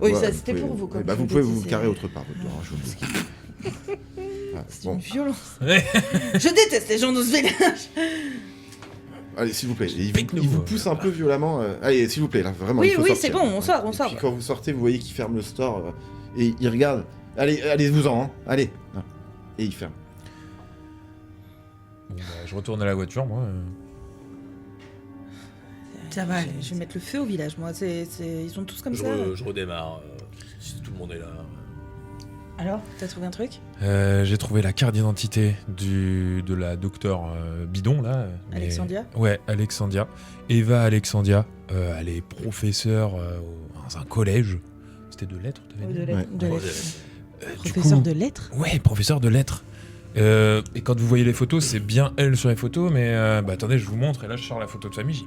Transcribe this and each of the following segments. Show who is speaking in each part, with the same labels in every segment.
Speaker 1: Oui, ça c'était pour vous. Comme
Speaker 2: vous pouvez vous carrer autre part. Votre tour, je vous le dis.
Speaker 1: C'est une violence. Je déteste les gens de ce village.
Speaker 2: Allez, s'il vous plaît. Il vous pousse un peu violemment. Allez, s'il vous plaît, là, vraiment.
Speaker 1: Oui,
Speaker 2: il faut
Speaker 1: oui,
Speaker 2: sortir.
Speaker 1: c'est bon, on sort.
Speaker 2: Et puis quand vous sortez, vous voyez qu'il ferme le store et il regarde. Allez-vous-en, hein. Allez. Et il ferme.
Speaker 3: Bon, je retourne à la voiture, moi.
Speaker 1: Ça va, je vais mettre le feu au village, moi. Ils sont tous comme ça.
Speaker 4: Je redémarre, si tout le monde est là.
Speaker 1: Alors, t'as trouvé un truc?
Speaker 3: J'ai trouvé la carte d'identité de la docteur Bidon, là.
Speaker 1: Alexandria?
Speaker 3: Ouais, Alexandria. Eva Alexandria. Elle est professeure dans un collège. C'était de lettres, t'avais dit?
Speaker 1: De lettres.
Speaker 3: Du
Speaker 1: Professeur
Speaker 3: coup-
Speaker 1: de lettres?
Speaker 3: Ouais, professeur de lettres. Et quand vous voyez les photos, c'est bien elle sur les photos, mais attendez, je vous montre, et là je sors la photo de famille,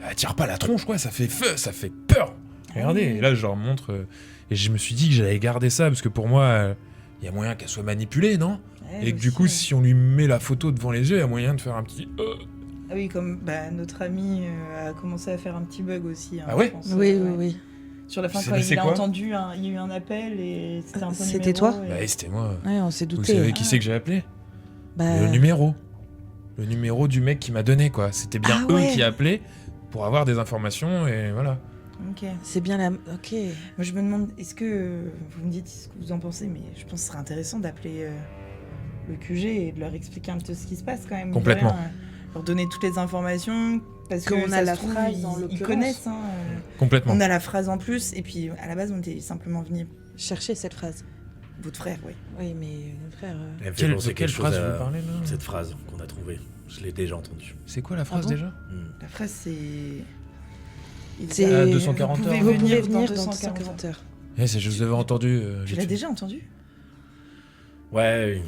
Speaker 3: elle tire pas la tronche, quoi, ça fait feu, ça fait peur. Regardez, et là je leur montre, et je me suis dit que j'allais garder ça, parce que pour moi, il y a moyen qu'elle soit manipulée, non? Et que du coup, si on lui met la photo devant les yeux, il y a moyen de faire un petit...
Speaker 5: Ah oui, comme notre ami a commencé à faire un petit bug aussi.
Speaker 3: Ah ouais?
Speaker 5: je pense,
Speaker 1: Oui.
Speaker 5: Sur la fin,
Speaker 3: C'est
Speaker 5: quand
Speaker 3: passé
Speaker 5: il a
Speaker 3: quoi?
Speaker 5: entendu, il y a eu un appel et c'était un peu
Speaker 1: C'était toi?
Speaker 3: Bah c'était moi.
Speaker 1: Ouais, on s'est
Speaker 3: Vous
Speaker 1: douté.
Speaker 3: savez qui c'est que j'ai appelé?
Speaker 1: Bah,
Speaker 3: Le numéro. Le numéro du mec qui m'a donné, quoi. C'était bien
Speaker 1: Ah ouais.
Speaker 3: eux qui appelaient pour avoir des informations, et voilà.
Speaker 5: Ok.
Speaker 1: c'est bien la... Ok.
Speaker 5: Moi, je me demande, est-ce que vous me dites ce que vous en pensez, mais je pense que ce serait intéressant d'appeler le QG et de leur expliquer un peu ce qui se passe quand même.
Speaker 3: Complètement.
Speaker 5: Rien, leur donner toutes les informations parce
Speaker 1: Qu'on
Speaker 5: que
Speaker 1: a
Speaker 5: ça
Speaker 1: la
Speaker 5: se trouve,
Speaker 1: phrase, en
Speaker 5: ils
Speaker 1: l'occurrence.
Speaker 5: connaissent.
Speaker 3: Complètement.
Speaker 5: On a la phrase en plus et puis à la base on était simplement venus.
Speaker 1: Chercher cette phrase.
Speaker 5: Votre frère, oui.
Speaker 1: Oui, mais notre frère...
Speaker 4: Elle me fait
Speaker 3: De
Speaker 4: penser
Speaker 3: quelle
Speaker 4: quelque chose
Speaker 3: phrase
Speaker 4: à
Speaker 3: vous parlez, là?
Speaker 4: cette phrase qu'on a trouvée. Je l'ai déjà entendue.
Speaker 3: C'est quoi la phrase
Speaker 1: bon
Speaker 3: déjà?
Speaker 5: La phrase c'est.
Speaker 1: C'est...
Speaker 3: Ah, 240
Speaker 5: vous
Speaker 3: heures.
Speaker 5: pouvez
Speaker 1: Vous pouvez
Speaker 5: venir
Speaker 1: venir
Speaker 5: dans
Speaker 1: dans
Speaker 5: 240
Speaker 1: 240 heures.
Speaker 3: Je vous avais entendu.
Speaker 5: Tu l'as déjà entendu?
Speaker 4: Ouais,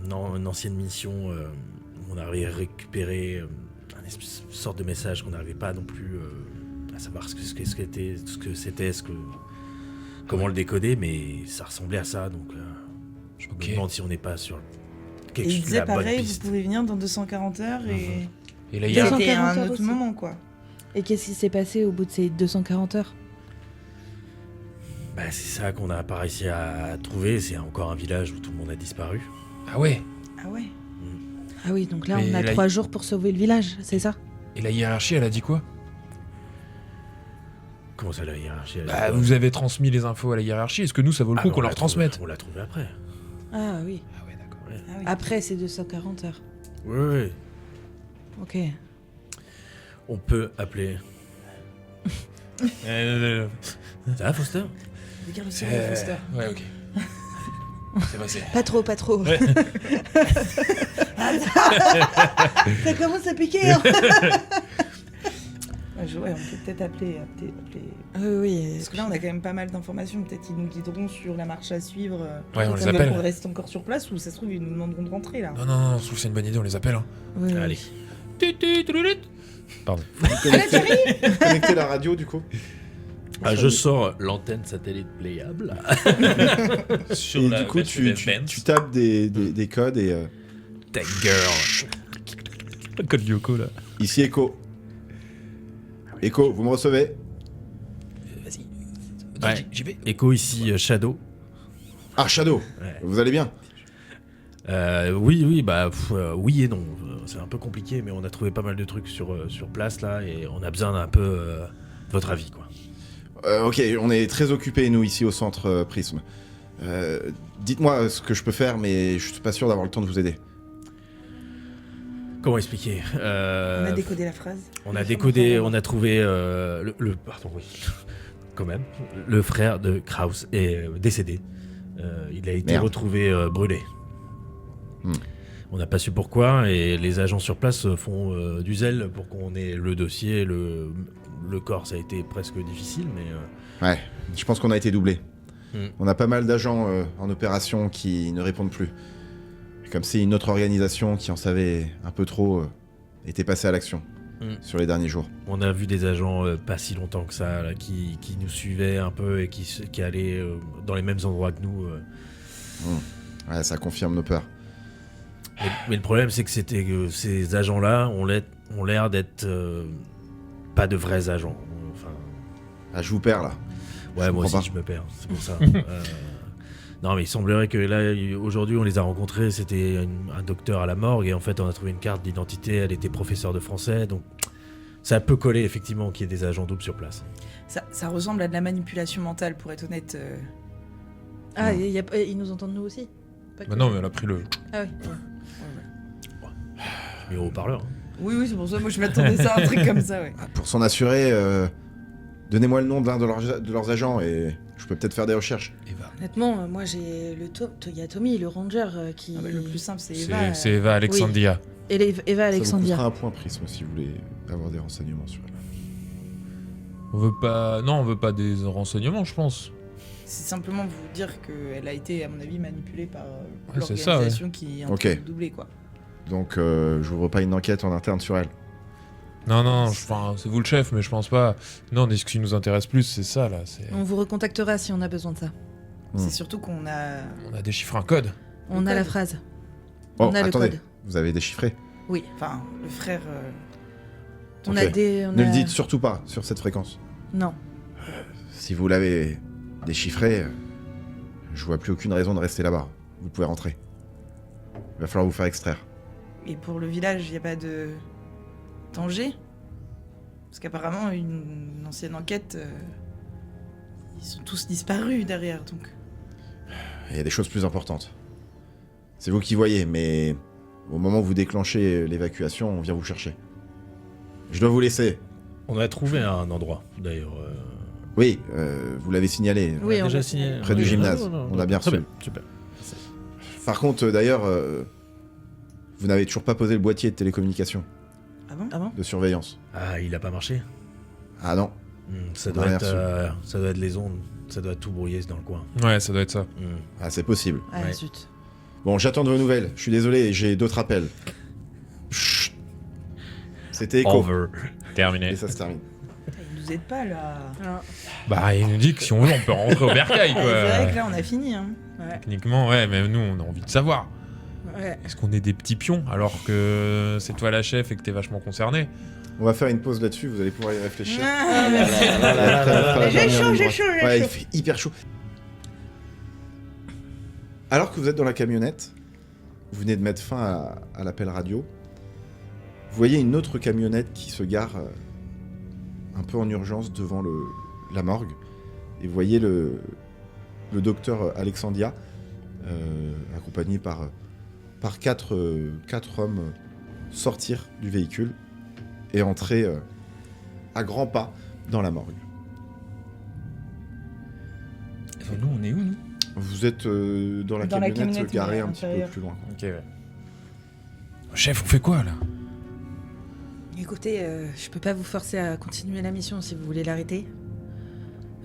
Speaker 4: une ancienne mission où on avait récupéré une sorte de message qu'on n'arrivait pas non plus à savoir ce que c'était, comment le décoder, mais ça ressemblait à ça, donc je me demande si on n'est pas sur
Speaker 5: Et il disait
Speaker 4: la bonne
Speaker 5: pareil, vous
Speaker 4: piste.
Speaker 5: pouvez venir dans 240 heures et.
Speaker 3: Et là, il y a...
Speaker 1: Deux-
Speaker 5: C'était à
Speaker 1: 240
Speaker 5: un
Speaker 1: heures
Speaker 5: autre
Speaker 1: aussi.
Speaker 5: moment, quoi.
Speaker 1: Et qu'est-ce qui s'est passé au bout de ces 240 heures?
Speaker 4: Bah, c'est ça qu'on n'a pas réussi à trouver, c'est encore un village où tout le monde a disparu.
Speaker 3: Ah ouais.
Speaker 5: Ah ouais.
Speaker 1: Ah oui, donc là,
Speaker 3: Mais
Speaker 1: on a
Speaker 3: là,
Speaker 1: 3 jours pour sauver le village, c'est ça?
Speaker 3: Et la hiérarchie, elle a dit quoi?
Speaker 4: Comment ça, la hiérarchie?
Speaker 3: Bah, vous avez transmis les infos à la hiérarchie. Est-ce que nous, ça vaut le coup qu'on leur transmette?
Speaker 4: On l'a trouvé après.
Speaker 1: Ah oui.
Speaker 3: Ah ouais, d'accord.
Speaker 5: Ah oui.
Speaker 1: Après ces 240 heures.
Speaker 4: Oui.
Speaker 1: Ok.
Speaker 4: On peut appeler. Ça va, Foster?
Speaker 5: Regarde le
Speaker 3: C'est...
Speaker 5: sourire, Foster.
Speaker 3: Ouais, ok. C'est passé.
Speaker 1: Pas trop, pas trop.
Speaker 3: Ouais.
Speaker 1: Ça commence à piquer, hein.
Speaker 5: Ouais, on peut peut-être appeler.
Speaker 1: Oui.
Speaker 5: Parce que là, on a quand même pas mal d'informations. Peut-être qu'ils nous guideront sur la marche à suivre.
Speaker 3: Ouais, on les
Speaker 5: Peut-être
Speaker 3: appelle.
Speaker 5: qu'on reste encore sur place ou ça se trouve, ils nous demanderont de rentrer là.
Speaker 3: Non, je trouve que c'est une bonne idée, on les appelle. Hein.
Speaker 1: Oui, oui.
Speaker 4: Allez.
Speaker 3: Pardon.
Speaker 2: Connectez la radio, du coup.
Speaker 4: Je sors l'antenne satellite playable. Sur
Speaker 2: Et
Speaker 4: la
Speaker 2: du coup, tu tapes des codes et...
Speaker 4: Tech Girl.
Speaker 3: Le code Lyoko, là.
Speaker 2: Ici, Echo. Echo, vous me recevez?
Speaker 3: Vas-y.
Speaker 4: Ouais.
Speaker 3: J'y vais.
Speaker 4: Echo ici, Shadow.
Speaker 2: Ah, Shadow,
Speaker 4: Ouais.
Speaker 2: vous allez bien?
Speaker 4: Oui, oui et non. C'est un peu compliqué, mais on a trouvé pas mal de trucs sur place là, et on a besoin d'un peu de votre avis, quoi.
Speaker 2: Ok, on est très occupés, nous, ici, au centre Prisme. Dites-moi ce que je peux faire, mais je suis pas sûr d'avoir le temps de vous aider.
Speaker 4: Comment expliquer
Speaker 5: On a décodé la phrase.
Speaker 4: On a décodé, on a trouvé pardon, oui, quand même. Le frère de Kraus est décédé. Il a été
Speaker 2: Merde.
Speaker 4: retrouvé brûlé.
Speaker 2: Hmm.
Speaker 4: On n'a pas su pourquoi, et les agents sur place font du zèle pour qu'on ait le dossier. Le corps, ça a été presque difficile, mais...
Speaker 2: Ouais, je pense qu'on a été doublés.
Speaker 4: Hmm.
Speaker 2: On a pas mal d'agents en opération qui ne répondent plus. Et comme c'est une autre organisation qui en savait un peu trop, était passée à l'action sur les derniers jours.
Speaker 4: On a vu des agents pas si longtemps que ça, là, qui nous suivaient un peu et qui allaient dans les mêmes endroits que nous.
Speaker 2: Ouais, ça confirme nos peurs.
Speaker 4: Mais le problème, c'est que ces agents-là ont l'air d'être pas de vrais agents. Enfin,
Speaker 2: Ah, je vous perds là.
Speaker 4: Ouais, moi
Speaker 2: comprends
Speaker 4: aussi, je me perds. C'est pour ça. Non, mais il semblerait que là, aujourd'hui, on les a rencontrés. C'était un docteur à la morgue. Et en fait, on a trouvé une carte d'identité. Elle était professeure de français. Donc, ça peut coller, effectivement, qu'il y ait des agents doubles sur place.
Speaker 5: Ça ressemble à de la manipulation mentale, pour être honnête.
Speaker 1: Ah, ils nous entendent nous aussi. Pas que-
Speaker 3: Bah non, mais elle a pris le.
Speaker 1: Ah oui.
Speaker 4: Mais au haut-parleur.
Speaker 5: Oui, c'est pour ça. Moi, je m'attendais à un truc comme ça, ouais.
Speaker 2: Ah, pour s'en assurer, donnez-moi le nom de l'un de leurs agents et je peux peut-être faire des recherches.
Speaker 3: Eva.
Speaker 1: Honnêtement, moi j'ai il y a Tommy, le ranger qui.
Speaker 5: Ah bah, le plus simple, c'est Eva.
Speaker 3: C'est Eva Alexandria.
Speaker 1: Et Eva
Speaker 2: Ça vous
Speaker 1: Alexandria.
Speaker 2: coûtera un point prisme si vous voulez avoir des renseignements sur elle.
Speaker 3: On veut pas. Non, on veut pas des renseignements, je pense.
Speaker 5: C'est simplement vous dire qu'elle a été, à mon avis, manipulée par
Speaker 3: c'est ça,
Speaker 5: l'organisation qui est en
Speaker 2: Ok.
Speaker 5: train de doubler, quoi.
Speaker 2: Donc j'ouvre pas une enquête en interne sur elle.
Speaker 3: Non, enfin, c'est vous le chef, mais je pense pas. Non, ce qui nous intéresse plus, c'est ça, là.
Speaker 1: On vous recontactera si on a besoin de ça.
Speaker 5: C'est surtout qu'on a...
Speaker 3: On a déchiffré un code.
Speaker 1: On a
Speaker 5: code.
Speaker 1: la phrase.
Speaker 2: Oh,
Speaker 1: On a le
Speaker 2: attendez,
Speaker 1: code.
Speaker 2: vous avez déchiffré.
Speaker 5: Oui, enfin, le frère...
Speaker 1: On
Speaker 2: Ok.
Speaker 1: a des.
Speaker 2: Ne le dites surtout pas sur cette fréquence.
Speaker 1: Non.
Speaker 2: Si vous l'avez déchiffré, je vois plus aucune raison de rester là-bas. Vous pouvez rentrer. Il va falloir vous faire extraire.
Speaker 5: Et pour le village, il n'y a pas de danger? Parce qu'apparemment, une ancienne enquête, ils sont tous disparus derrière, donc...
Speaker 2: Il y a des choses plus importantes. C'est vous qui voyez, mais au moment où vous déclenchez l'évacuation, on vient vous chercher. Je dois vous laisser.
Speaker 4: On a trouvé un endroit, d'ailleurs.
Speaker 2: Oui, vous l'avez signalé.
Speaker 1: Oui,
Speaker 4: on a
Speaker 1: on
Speaker 4: déjà
Speaker 1: va-
Speaker 4: signé.
Speaker 2: Près du gymnase. On a bien
Speaker 4: Très
Speaker 2: reçu.
Speaker 4: bien, super.
Speaker 2: Par contre, d'ailleurs, vous n'avez toujours pas posé le boîtier de télécommunication,
Speaker 5: Ah bon?
Speaker 1: Ah bon?
Speaker 2: de surveillance.
Speaker 4: Ah, il a pas marché.
Speaker 2: Ah non.
Speaker 4: Ça
Speaker 2: On a
Speaker 4: doit
Speaker 2: rien
Speaker 4: être les ondes. Ça doit tout brouiller dans le coin.
Speaker 3: Ouais, ça doit être ça.
Speaker 2: Ah, c'est possible.
Speaker 1: Ah
Speaker 4: Ouais.
Speaker 1: zut.
Speaker 2: Bon, j'attends de vos nouvelles. Je suis désolé, j'ai d'autres appels. Chut. C'était écho.
Speaker 4: Over.
Speaker 3: Terminé.
Speaker 2: Et ça se termine.
Speaker 5: Ils nous aident pas, là.
Speaker 3: Bah, il nous dit que si on veut, on peut rentrer au bercail,
Speaker 5: C'est vrai
Speaker 3: quoi.
Speaker 5: que là, on a fini, hein.
Speaker 1: Ouais.
Speaker 3: Techniquement, ouais, mais nous, on a envie de savoir.
Speaker 1: Ouais.
Speaker 3: Est-ce qu'on est des petits pions alors que c'est toi la chef et que t'es vachement concerné?
Speaker 2: On va faire une pause là-dessus, vous allez pouvoir y réfléchir.
Speaker 5: Ah, merci.
Speaker 2: J'ai
Speaker 5: chaud, j'ai chaud, j'ai
Speaker 2: Ouais, il
Speaker 5: chaud.
Speaker 2: fait hyper chaud. Alors que vous êtes dans la camionnette, vous venez de mettre fin à l'appel radio, vous voyez une autre camionnette qui se gare un peu en urgence devant la morgue. Et vous voyez le docteur Alexandria, accompagné par quatre hommes, sortir du véhicule et entrer à grands pas dans la morgue.
Speaker 3: Nous, on est où, nous?
Speaker 2: Vous êtes dans la
Speaker 5: Dans la
Speaker 2: camionnette
Speaker 5: camionnette,
Speaker 2: garée
Speaker 5: mais à
Speaker 2: un petit peu
Speaker 5: l'intérieur.
Speaker 2: plus loin.
Speaker 3: Ok, ouais. Chef, on fait quoi, là?
Speaker 1: Écoutez, je peux pas vous forcer à continuer la mission si vous voulez l'arrêter.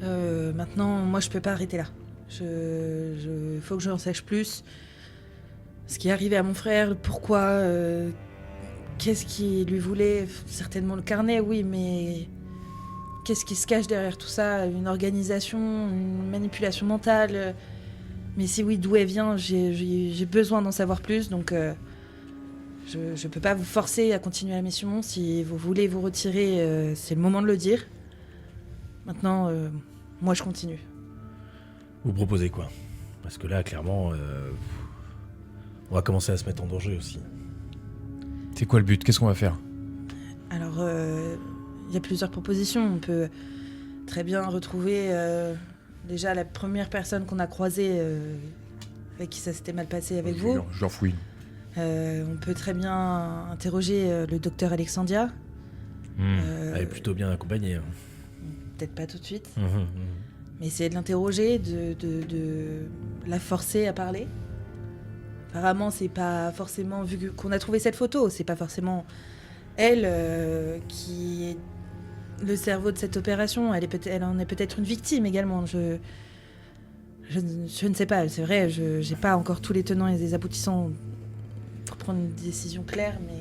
Speaker 1: Maintenant, moi, je peux pas arrêter là. Faut que j'en sache plus. Ce qui est arrivé à mon frère, pourquoi, qu'est-ce qu'il lui voulait, certainement le carnet, oui, mais qu'est-ce qui se cache derrière tout ça? Une organisation, une manipulation mentale. Mais si oui, d'où elle vient, j'ai besoin d'en savoir plus, donc je peux pas vous forcer à continuer la mission. Si vous voulez vous retirer, c'est le moment de le dire. Maintenant, moi je continue.
Speaker 4: Vous proposez quoi? Parce que là, clairement, on va commencer à se mettre en danger aussi.
Speaker 3: C'est quoi le but? Qu'est-ce qu'on va faire?
Speaker 1: Alors, il y a plusieurs propositions. On peut très bien retrouver déjà la première personne qu'on a croisée, avec qui ça s'était mal passé avec vous.
Speaker 3: Je leur fouille.
Speaker 1: On peut très bien interroger le docteur Alexandria.
Speaker 4: Elle est plutôt bien accompagnée. Hein.
Speaker 1: Peut-être pas tout de suite,
Speaker 4: Mhm, mhm.
Speaker 1: mais essayer de l'interroger, de la forcer à parler. Apparemment, c'est pas forcément, vu qu'on a trouvé cette photo, c'est pas forcément elle qui est le cerveau de cette opération. Elle en est peut-être une victime également. Je ne sais pas, c'est vrai, j'ai pas encore tous les tenants et les aboutissants pour prendre une décision claire, mais...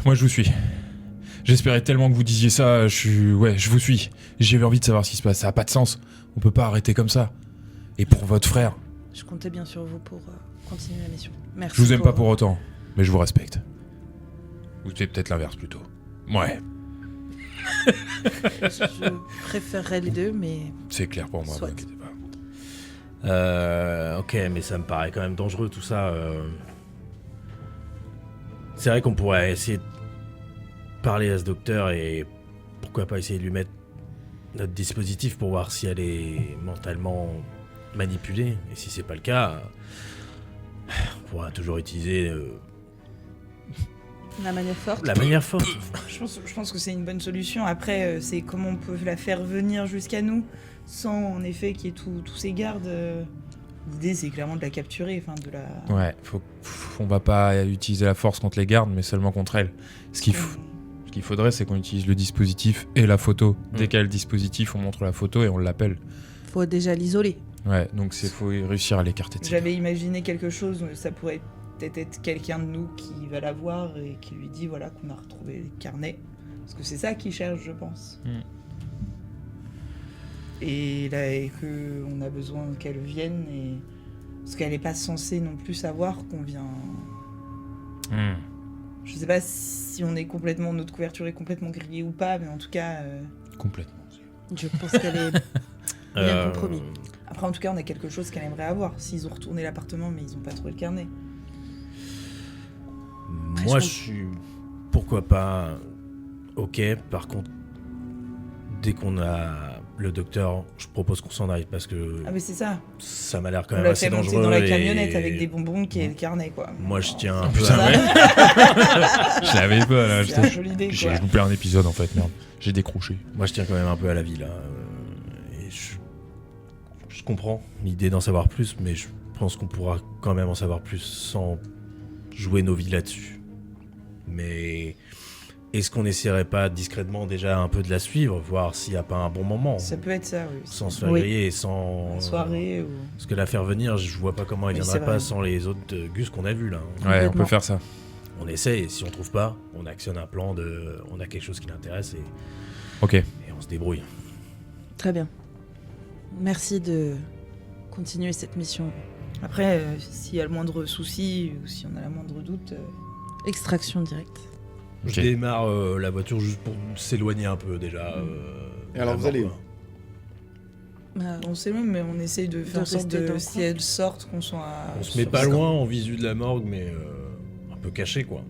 Speaker 3: Moi, je vous suis. J'espérais tellement que vous disiez ça. Je vous suis. J'ai envie de savoir ce qui se passe. Ça a pas de sens. On peut pas arrêter comme ça. Et pour votre frère,
Speaker 1: Je comptais bien sur vous pour continuer la mission. Merci.
Speaker 3: je vous aime pas pour autant, mais je vous respecte. Ou c'est peut-être l'inverse plutôt. Ouais.
Speaker 1: Je préférerais les deux, mais
Speaker 3: C'est clair pour moi,
Speaker 1: Soit.
Speaker 3: vous inquiétez pas.
Speaker 4: Ok, mais ça me paraît quand même dangereux tout ça. C'est vrai qu'on pourrait essayer de parler à ce docteur et pourquoi pas essayer de lui mettre notre dispositif pour voir si elle est mentalement manipulée. Et si c'est pas le cas, on pourra toujours utiliser
Speaker 1: la manière forte.
Speaker 4: la manière forte.
Speaker 5: Je pense que c'est une bonne solution. Après, c'est comment on peut la faire venir jusqu'à nous sans en effet qu'il y ait tous ces gardes. L'idée, c'est clairement de la capturer, enfin de la.
Speaker 3: Ouais, on va pas utiliser la force contre les gardes, mais seulement contre elle. Ce qu'il faudrait, c'est qu'on utilise le dispositif et la photo. Dès qu'il y a le dispositif, on montre la photo et on l'appelle.
Speaker 1: Faut déjà l'isoler.
Speaker 3: Ouais, donc faut réussir à l'écarter de ça.
Speaker 5: J'avais imaginé quelque chose, ça pourrait peut-être être quelqu'un de nous qui va la voir et qui lui dit voilà qu'on a retrouvé les carnets. Parce que c'est ça qu'il cherche, je pense. Et là, et qu'on a besoin qu'elle vienne, et... parce qu'elle n'est pas censée non plus savoir qu'on vient. Je sais pas si on est complètement, notre couverture est complètement grillée ou pas, mais en tout cas.
Speaker 3: Complètement.
Speaker 1: Je pense qu'elle est bien compromis.
Speaker 5: Après, en tout cas, on a quelque chose qu'elle aimerait avoir. S'ils ont retourné l'appartement, mais ils n'ont pas trouvé le carnet.
Speaker 4: Moi, je suis. Pourquoi pas. Ok, par contre, dès qu'on a le docteur, je propose qu'on s'en aille parce que
Speaker 5: Ah, mais c'est ça.
Speaker 4: ça m'a l'air quand
Speaker 5: On
Speaker 4: même
Speaker 5: l'a
Speaker 4: assez
Speaker 5: fait monter
Speaker 4: dangereux.
Speaker 5: dans la
Speaker 4: et-
Speaker 5: camionnette avec des bonbons qui est le carnet, quoi.
Speaker 4: Moi, je tiens un
Speaker 3: Oh,
Speaker 4: peu
Speaker 3: putain,
Speaker 4: à...
Speaker 3: ouais. Je l'avais pas là.
Speaker 5: C'est un joli idée,
Speaker 3: J'ai
Speaker 5: quoi.
Speaker 3: loupé un épisode en fait, merde. J'ai décroché.
Speaker 4: Moi, je tiens quand même un peu à la vie, là. Et je comprends l'idée d'en savoir plus, mais je pense qu'on pourra quand même en savoir plus sans jouer nos vies là-dessus. Mais est-ce qu'on n'essaierait pas discrètement déjà un peu de la suivre, voir s'il n'y a pas un bon moment
Speaker 5: Ça peut être ça, oui.
Speaker 4: sans se faire
Speaker 1: Oui.
Speaker 4: griller et sans...
Speaker 5: En soirée ou...
Speaker 4: Parce que la faire venir, je vois pas comment elle
Speaker 5: Oui,
Speaker 4: viendrait
Speaker 5: c'est
Speaker 4: pas
Speaker 5: vrai.
Speaker 4: sans les autres gus qu'on a vus, là.
Speaker 3: Ouais, on peut
Speaker 1: Complètement.
Speaker 3: faire ça.
Speaker 4: On essaie, et si on trouve pas, on actionne un plan de... On a quelque chose qui l'intéresse et
Speaker 3: Ok.
Speaker 4: on se débrouille.
Speaker 1: Très bien. Merci de continuer cette mission.
Speaker 5: Après, s'il y a le moindre souci ou si on a la moindre doute...
Speaker 1: Extraction directe.
Speaker 3: Ok.
Speaker 4: Je démarre la voiture juste pour s'éloigner un peu déjà.
Speaker 2: Et alors,
Speaker 4: de la
Speaker 2: vous
Speaker 4: mort,
Speaker 2: allez
Speaker 4: quoi.
Speaker 5: On sait même, mais on essaye de faire en sorte
Speaker 1: rester dans
Speaker 5: de...
Speaker 1: le
Speaker 5: Si
Speaker 1: coin.
Speaker 5: elle sorte, qu'on soit...
Speaker 4: On se met
Speaker 5: sur
Speaker 4: pas
Speaker 5: ce
Speaker 4: loin en visu de la morgue, mais un peu caché quoi.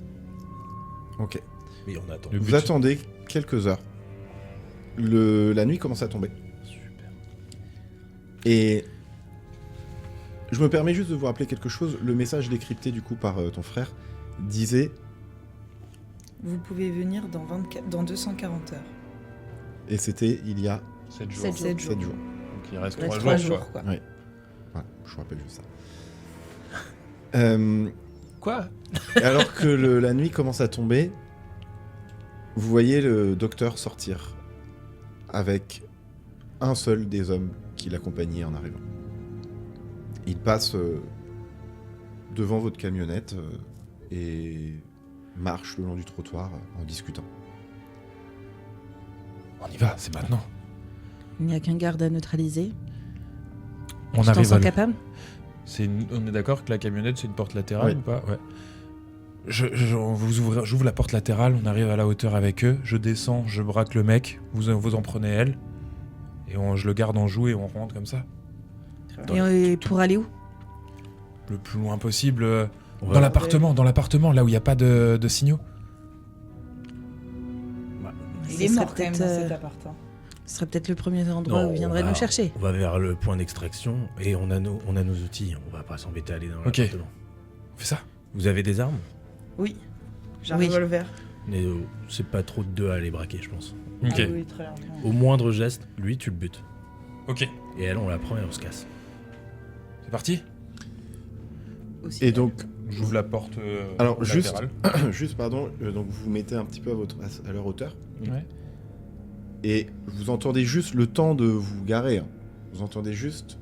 Speaker 2: Ok.
Speaker 4: Oui, on attend.
Speaker 3: Le
Speaker 2: Vous
Speaker 3: but-
Speaker 2: attendez quelques heures. La nuit commence à tomber.
Speaker 4: Super.
Speaker 2: Et je me permets juste de vous rappeler quelque chose. Le message décrypté du coup par ton frère disait,
Speaker 5: Vous pouvez venir dans 240 heures.
Speaker 2: et c'était il y a
Speaker 3: 7 jours.
Speaker 5: 7 jours.
Speaker 2: 7 jours.
Speaker 3: Donc il reste
Speaker 1: Reste
Speaker 3: 3
Speaker 1: trois
Speaker 3: jours.
Speaker 1: jours.
Speaker 3: quoi.
Speaker 5: quoi.
Speaker 2: Voilà, je vous rappelle juste ça.
Speaker 3: Quoi
Speaker 2: Alors que la nuit commence à tomber, vous voyez le docteur sortir avec un seul des hommes qui l'accompagnait en arrivant. Il passe devant votre camionnette et marche le long du trottoir en discutant.
Speaker 3: On y va, c'est maintenant.
Speaker 1: Il n'y a qu'un garde à neutraliser.
Speaker 3: On
Speaker 1: Tu t'en
Speaker 3: arrive
Speaker 1: sens
Speaker 3: à...
Speaker 1: capable?
Speaker 3: On est d'accord que la camionnette c'est une porte latérale
Speaker 2: Oui.
Speaker 3: ou pas? Ouais. J'ouvre la porte latérale, on arrive à la hauteur avec eux, je descends, je braque le mec, vous en prenez elle, et je le garde en joue et on rentre comme ça.
Speaker 1: Et pour aller où?
Speaker 3: Le plus loin possible,
Speaker 4: On
Speaker 3: dans
Speaker 4: va-
Speaker 3: l'appartement, là où il n'y a pas de signaux.
Speaker 5: Il
Speaker 1: Ce
Speaker 5: est
Speaker 1: serait
Speaker 5: mort quand même
Speaker 1: peut-être,
Speaker 5: dans cet appart. Hein.
Speaker 1: Ce serait peut-être le premier endroit
Speaker 4: Non,
Speaker 1: où il
Speaker 4: on
Speaker 1: viendrait
Speaker 4: va-
Speaker 1: nous chercher.
Speaker 4: On va vers le point d'extraction et on a nos outils. On va pas s'embêter à aller dans
Speaker 3: Ok.
Speaker 4: l'appartement.
Speaker 3: On fait ça.
Speaker 4: Vous avez des armes?
Speaker 5: Oui. J'ai un
Speaker 1: Oui.
Speaker 5: revolver.
Speaker 4: Mais c'est pas trop de deux à les braquer, je pense.
Speaker 3: Ok.
Speaker 5: Ah oui, très largement.
Speaker 4: Au moindre geste, lui, tu le butes.
Speaker 3: Ok.
Speaker 4: Et elle, on la prend et on se casse.
Speaker 3: C'est parti.
Speaker 5: Aussi.
Speaker 2: Et donc,
Speaker 3: J'ouvre la porte
Speaker 2: alors juste,
Speaker 3: latérale.
Speaker 2: juste pardon, donc vous vous mettez un petit peu à leur hauteur
Speaker 3: Ouais.
Speaker 2: et vous entendez juste le temps de vous garer. Hein. Vous entendez juste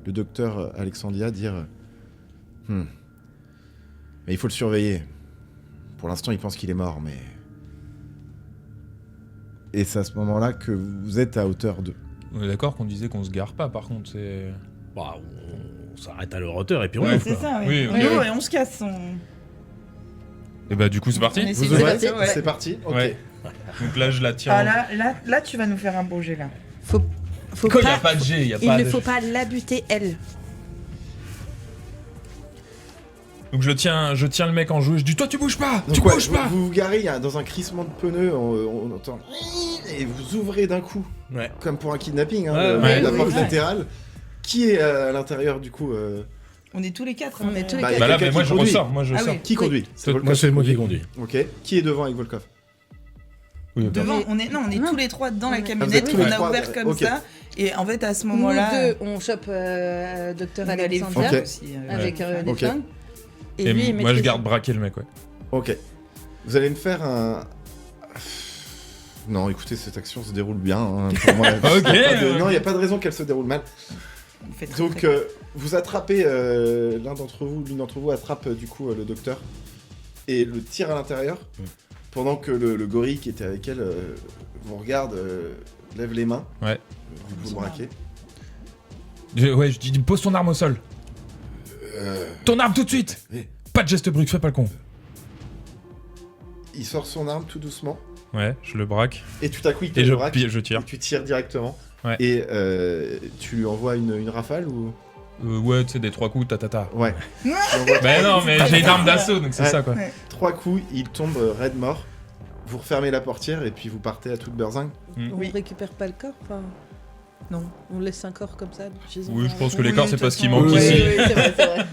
Speaker 2: le docteur Alexandria dire mais il faut le surveiller. Pour l'instant, il pense qu'il est mort, mais... Et c'est à ce moment-là que vous êtes à hauteur de...
Speaker 3: On est d'accord qu'on disait qu'on se gare pas, par contre, c'est...
Speaker 4: Bah, on s'arrête à leur hauteur et puis on
Speaker 3: Ouais.
Speaker 4: ouvre,
Speaker 5: C'est
Speaker 4: quoi.
Speaker 5: ça, oui.
Speaker 3: Oui, ok,
Speaker 5: Oui,
Speaker 3: oui.
Speaker 5: et on se casse.
Speaker 3: Et bah du coup c'est parti.
Speaker 5: On essaie
Speaker 2: Vous
Speaker 5: de
Speaker 2: ouvrez
Speaker 5: passer, ouais.
Speaker 2: C'est parti. Ok.
Speaker 3: Ouais. Donc là, je la tiens.
Speaker 5: Ah là, tu vas nous faire un beau jet là.
Speaker 1: Faut
Speaker 3: Quoi, il n'y a
Speaker 1: pas...
Speaker 3: pas de G, il n'y a
Speaker 1: Il
Speaker 3: pas
Speaker 1: ne
Speaker 3: de...
Speaker 1: faut pas la buter, elle.
Speaker 3: Donc je tiens le mec en jouet, je dis toi tu bouges pas,
Speaker 2: Donc,
Speaker 3: tu
Speaker 2: ouais,
Speaker 3: bouges pas.
Speaker 2: vous vous garez dans un crissement de pneus, on entend. Et vous ouvrez d'un coup,
Speaker 4: Ouais.
Speaker 2: comme pour un kidnapping, hein,
Speaker 4: Ouais,
Speaker 2: la
Speaker 1: oui,
Speaker 2: porte
Speaker 1: oui.
Speaker 2: latérale. Qui est à l'intérieur du coup
Speaker 5: On est tous les quatre.
Speaker 1: On est tous les
Speaker 2: Bah,
Speaker 1: quatre.
Speaker 2: y a
Speaker 3: Bah là,
Speaker 2: quelqu'un
Speaker 3: mais moi
Speaker 2: qui
Speaker 3: je
Speaker 2: conduit.
Speaker 3: ressors, moi je
Speaker 5: Ah
Speaker 3: sors.
Speaker 5: oui.
Speaker 2: Qui conduit C'est
Speaker 4: Moi,
Speaker 2: Volkov
Speaker 4: c'est moi qui conduis.
Speaker 2: Ok. Qui est devant avec Volkov
Speaker 3: Oui,
Speaker 5: Devant,
Speaker 1: Mais-
Speaker 5: on est
Speaker 1: Non.
Speaker 5: tous les trois dans la
Speaker 1: Ah, vous
Speaker 5: camionnette,
Speaker 2: êtes tous les
Speaker 5: on a
Speaker 2: trois,
Speaker 5: ouvert comme
Speaker 2: ok.
Speaker 5: ça. Et en fait, à ce
Speaker 1: Nous
Speaker 5: moment-là,
Speaker 1: deux, on chope Docteur
Speaker 5: on a les
Speaker 1: Alexandria
Speaker 2: Ok.
Speaker 5: aussi.
Speaker 1: avec les
Speaker 2: Ok.
Speaker 1: flingues.
Speaker 3: Et
Speaker 1: lui, il
Speaker 3: moi je
Speaker 1: maîtrise-
Speaker 3: garde braquer le mec, ouais.
Speaker 2: Ok. Vous allez me faire un. Non, écoutez, cette action se déroule bien. Hein, pour moi.
Speaker 3: Ok.
Speaker 2: Non, il n'y a pas de raison qu'elle se déroule mal.
Speaker 5: On fait très,
Speaker 2: Donc,
Speaker 5: très-
Speaker 2: vous attrapez l'une d'entre vous attrape du coup le docteur et le tire à l'intérieur, pendant que le gorille qui était avec elle vous regarde, lève les mains.
Speaker 3: Ouais.
Speaker 2: Vous le braquez.
Speaker 3: Ouais, je dis pose ton arme au sol. Ton arme tout de suite.
Speaker 2: Oui.
Speaker 3: Pas de geste brusque, fais pas le con.
Speaker 2: Il sort son arme tout doucement
Speaker 3: Ouais, je le braque
Speaker 2: et tout à coup il te
Speaker 3: et
Speaker 2: le braque
Speaker 3: je tire.
Speaker 2: et tu tires directement.
Speaker 3: Ouais.
Speaker 2: Et tu lui envoies une rafale ou
Speaker 3: Ouais, tu sais des 3 coups ta.
Speaker 2: Ouais. Tu envoies
Speaker 3: Bah non, mais j'ai une arme d'assaut donc c'est
Speaker 2: Ouais.
Speaker 3: ça quoi.
Speaker 2: 3 coups, il tombe raide mort. Vous refermez la portière et puis vous partez à toute berzingue.
Speaker 1: On
Speaker 5: Oui.
Speaker 1: récupère pas le corps, enfin...
Speaker 5: Non.
Speaker 1: On laisse un corps comme ça.
Speaker 3: Oui, je pense que
Speaker 5: Oui,
Speaker 3: les corps
Speaker 5: de
Speaker 3: c'est pas
Speaker 5: toute
Speaker 3: ce qui
Speaker 5: façon,
Speaker 3: manque
Speaker 5: oui,
Speaker 3: ici.
Speaker 1: Oui, c'est vrai, c'est vrai.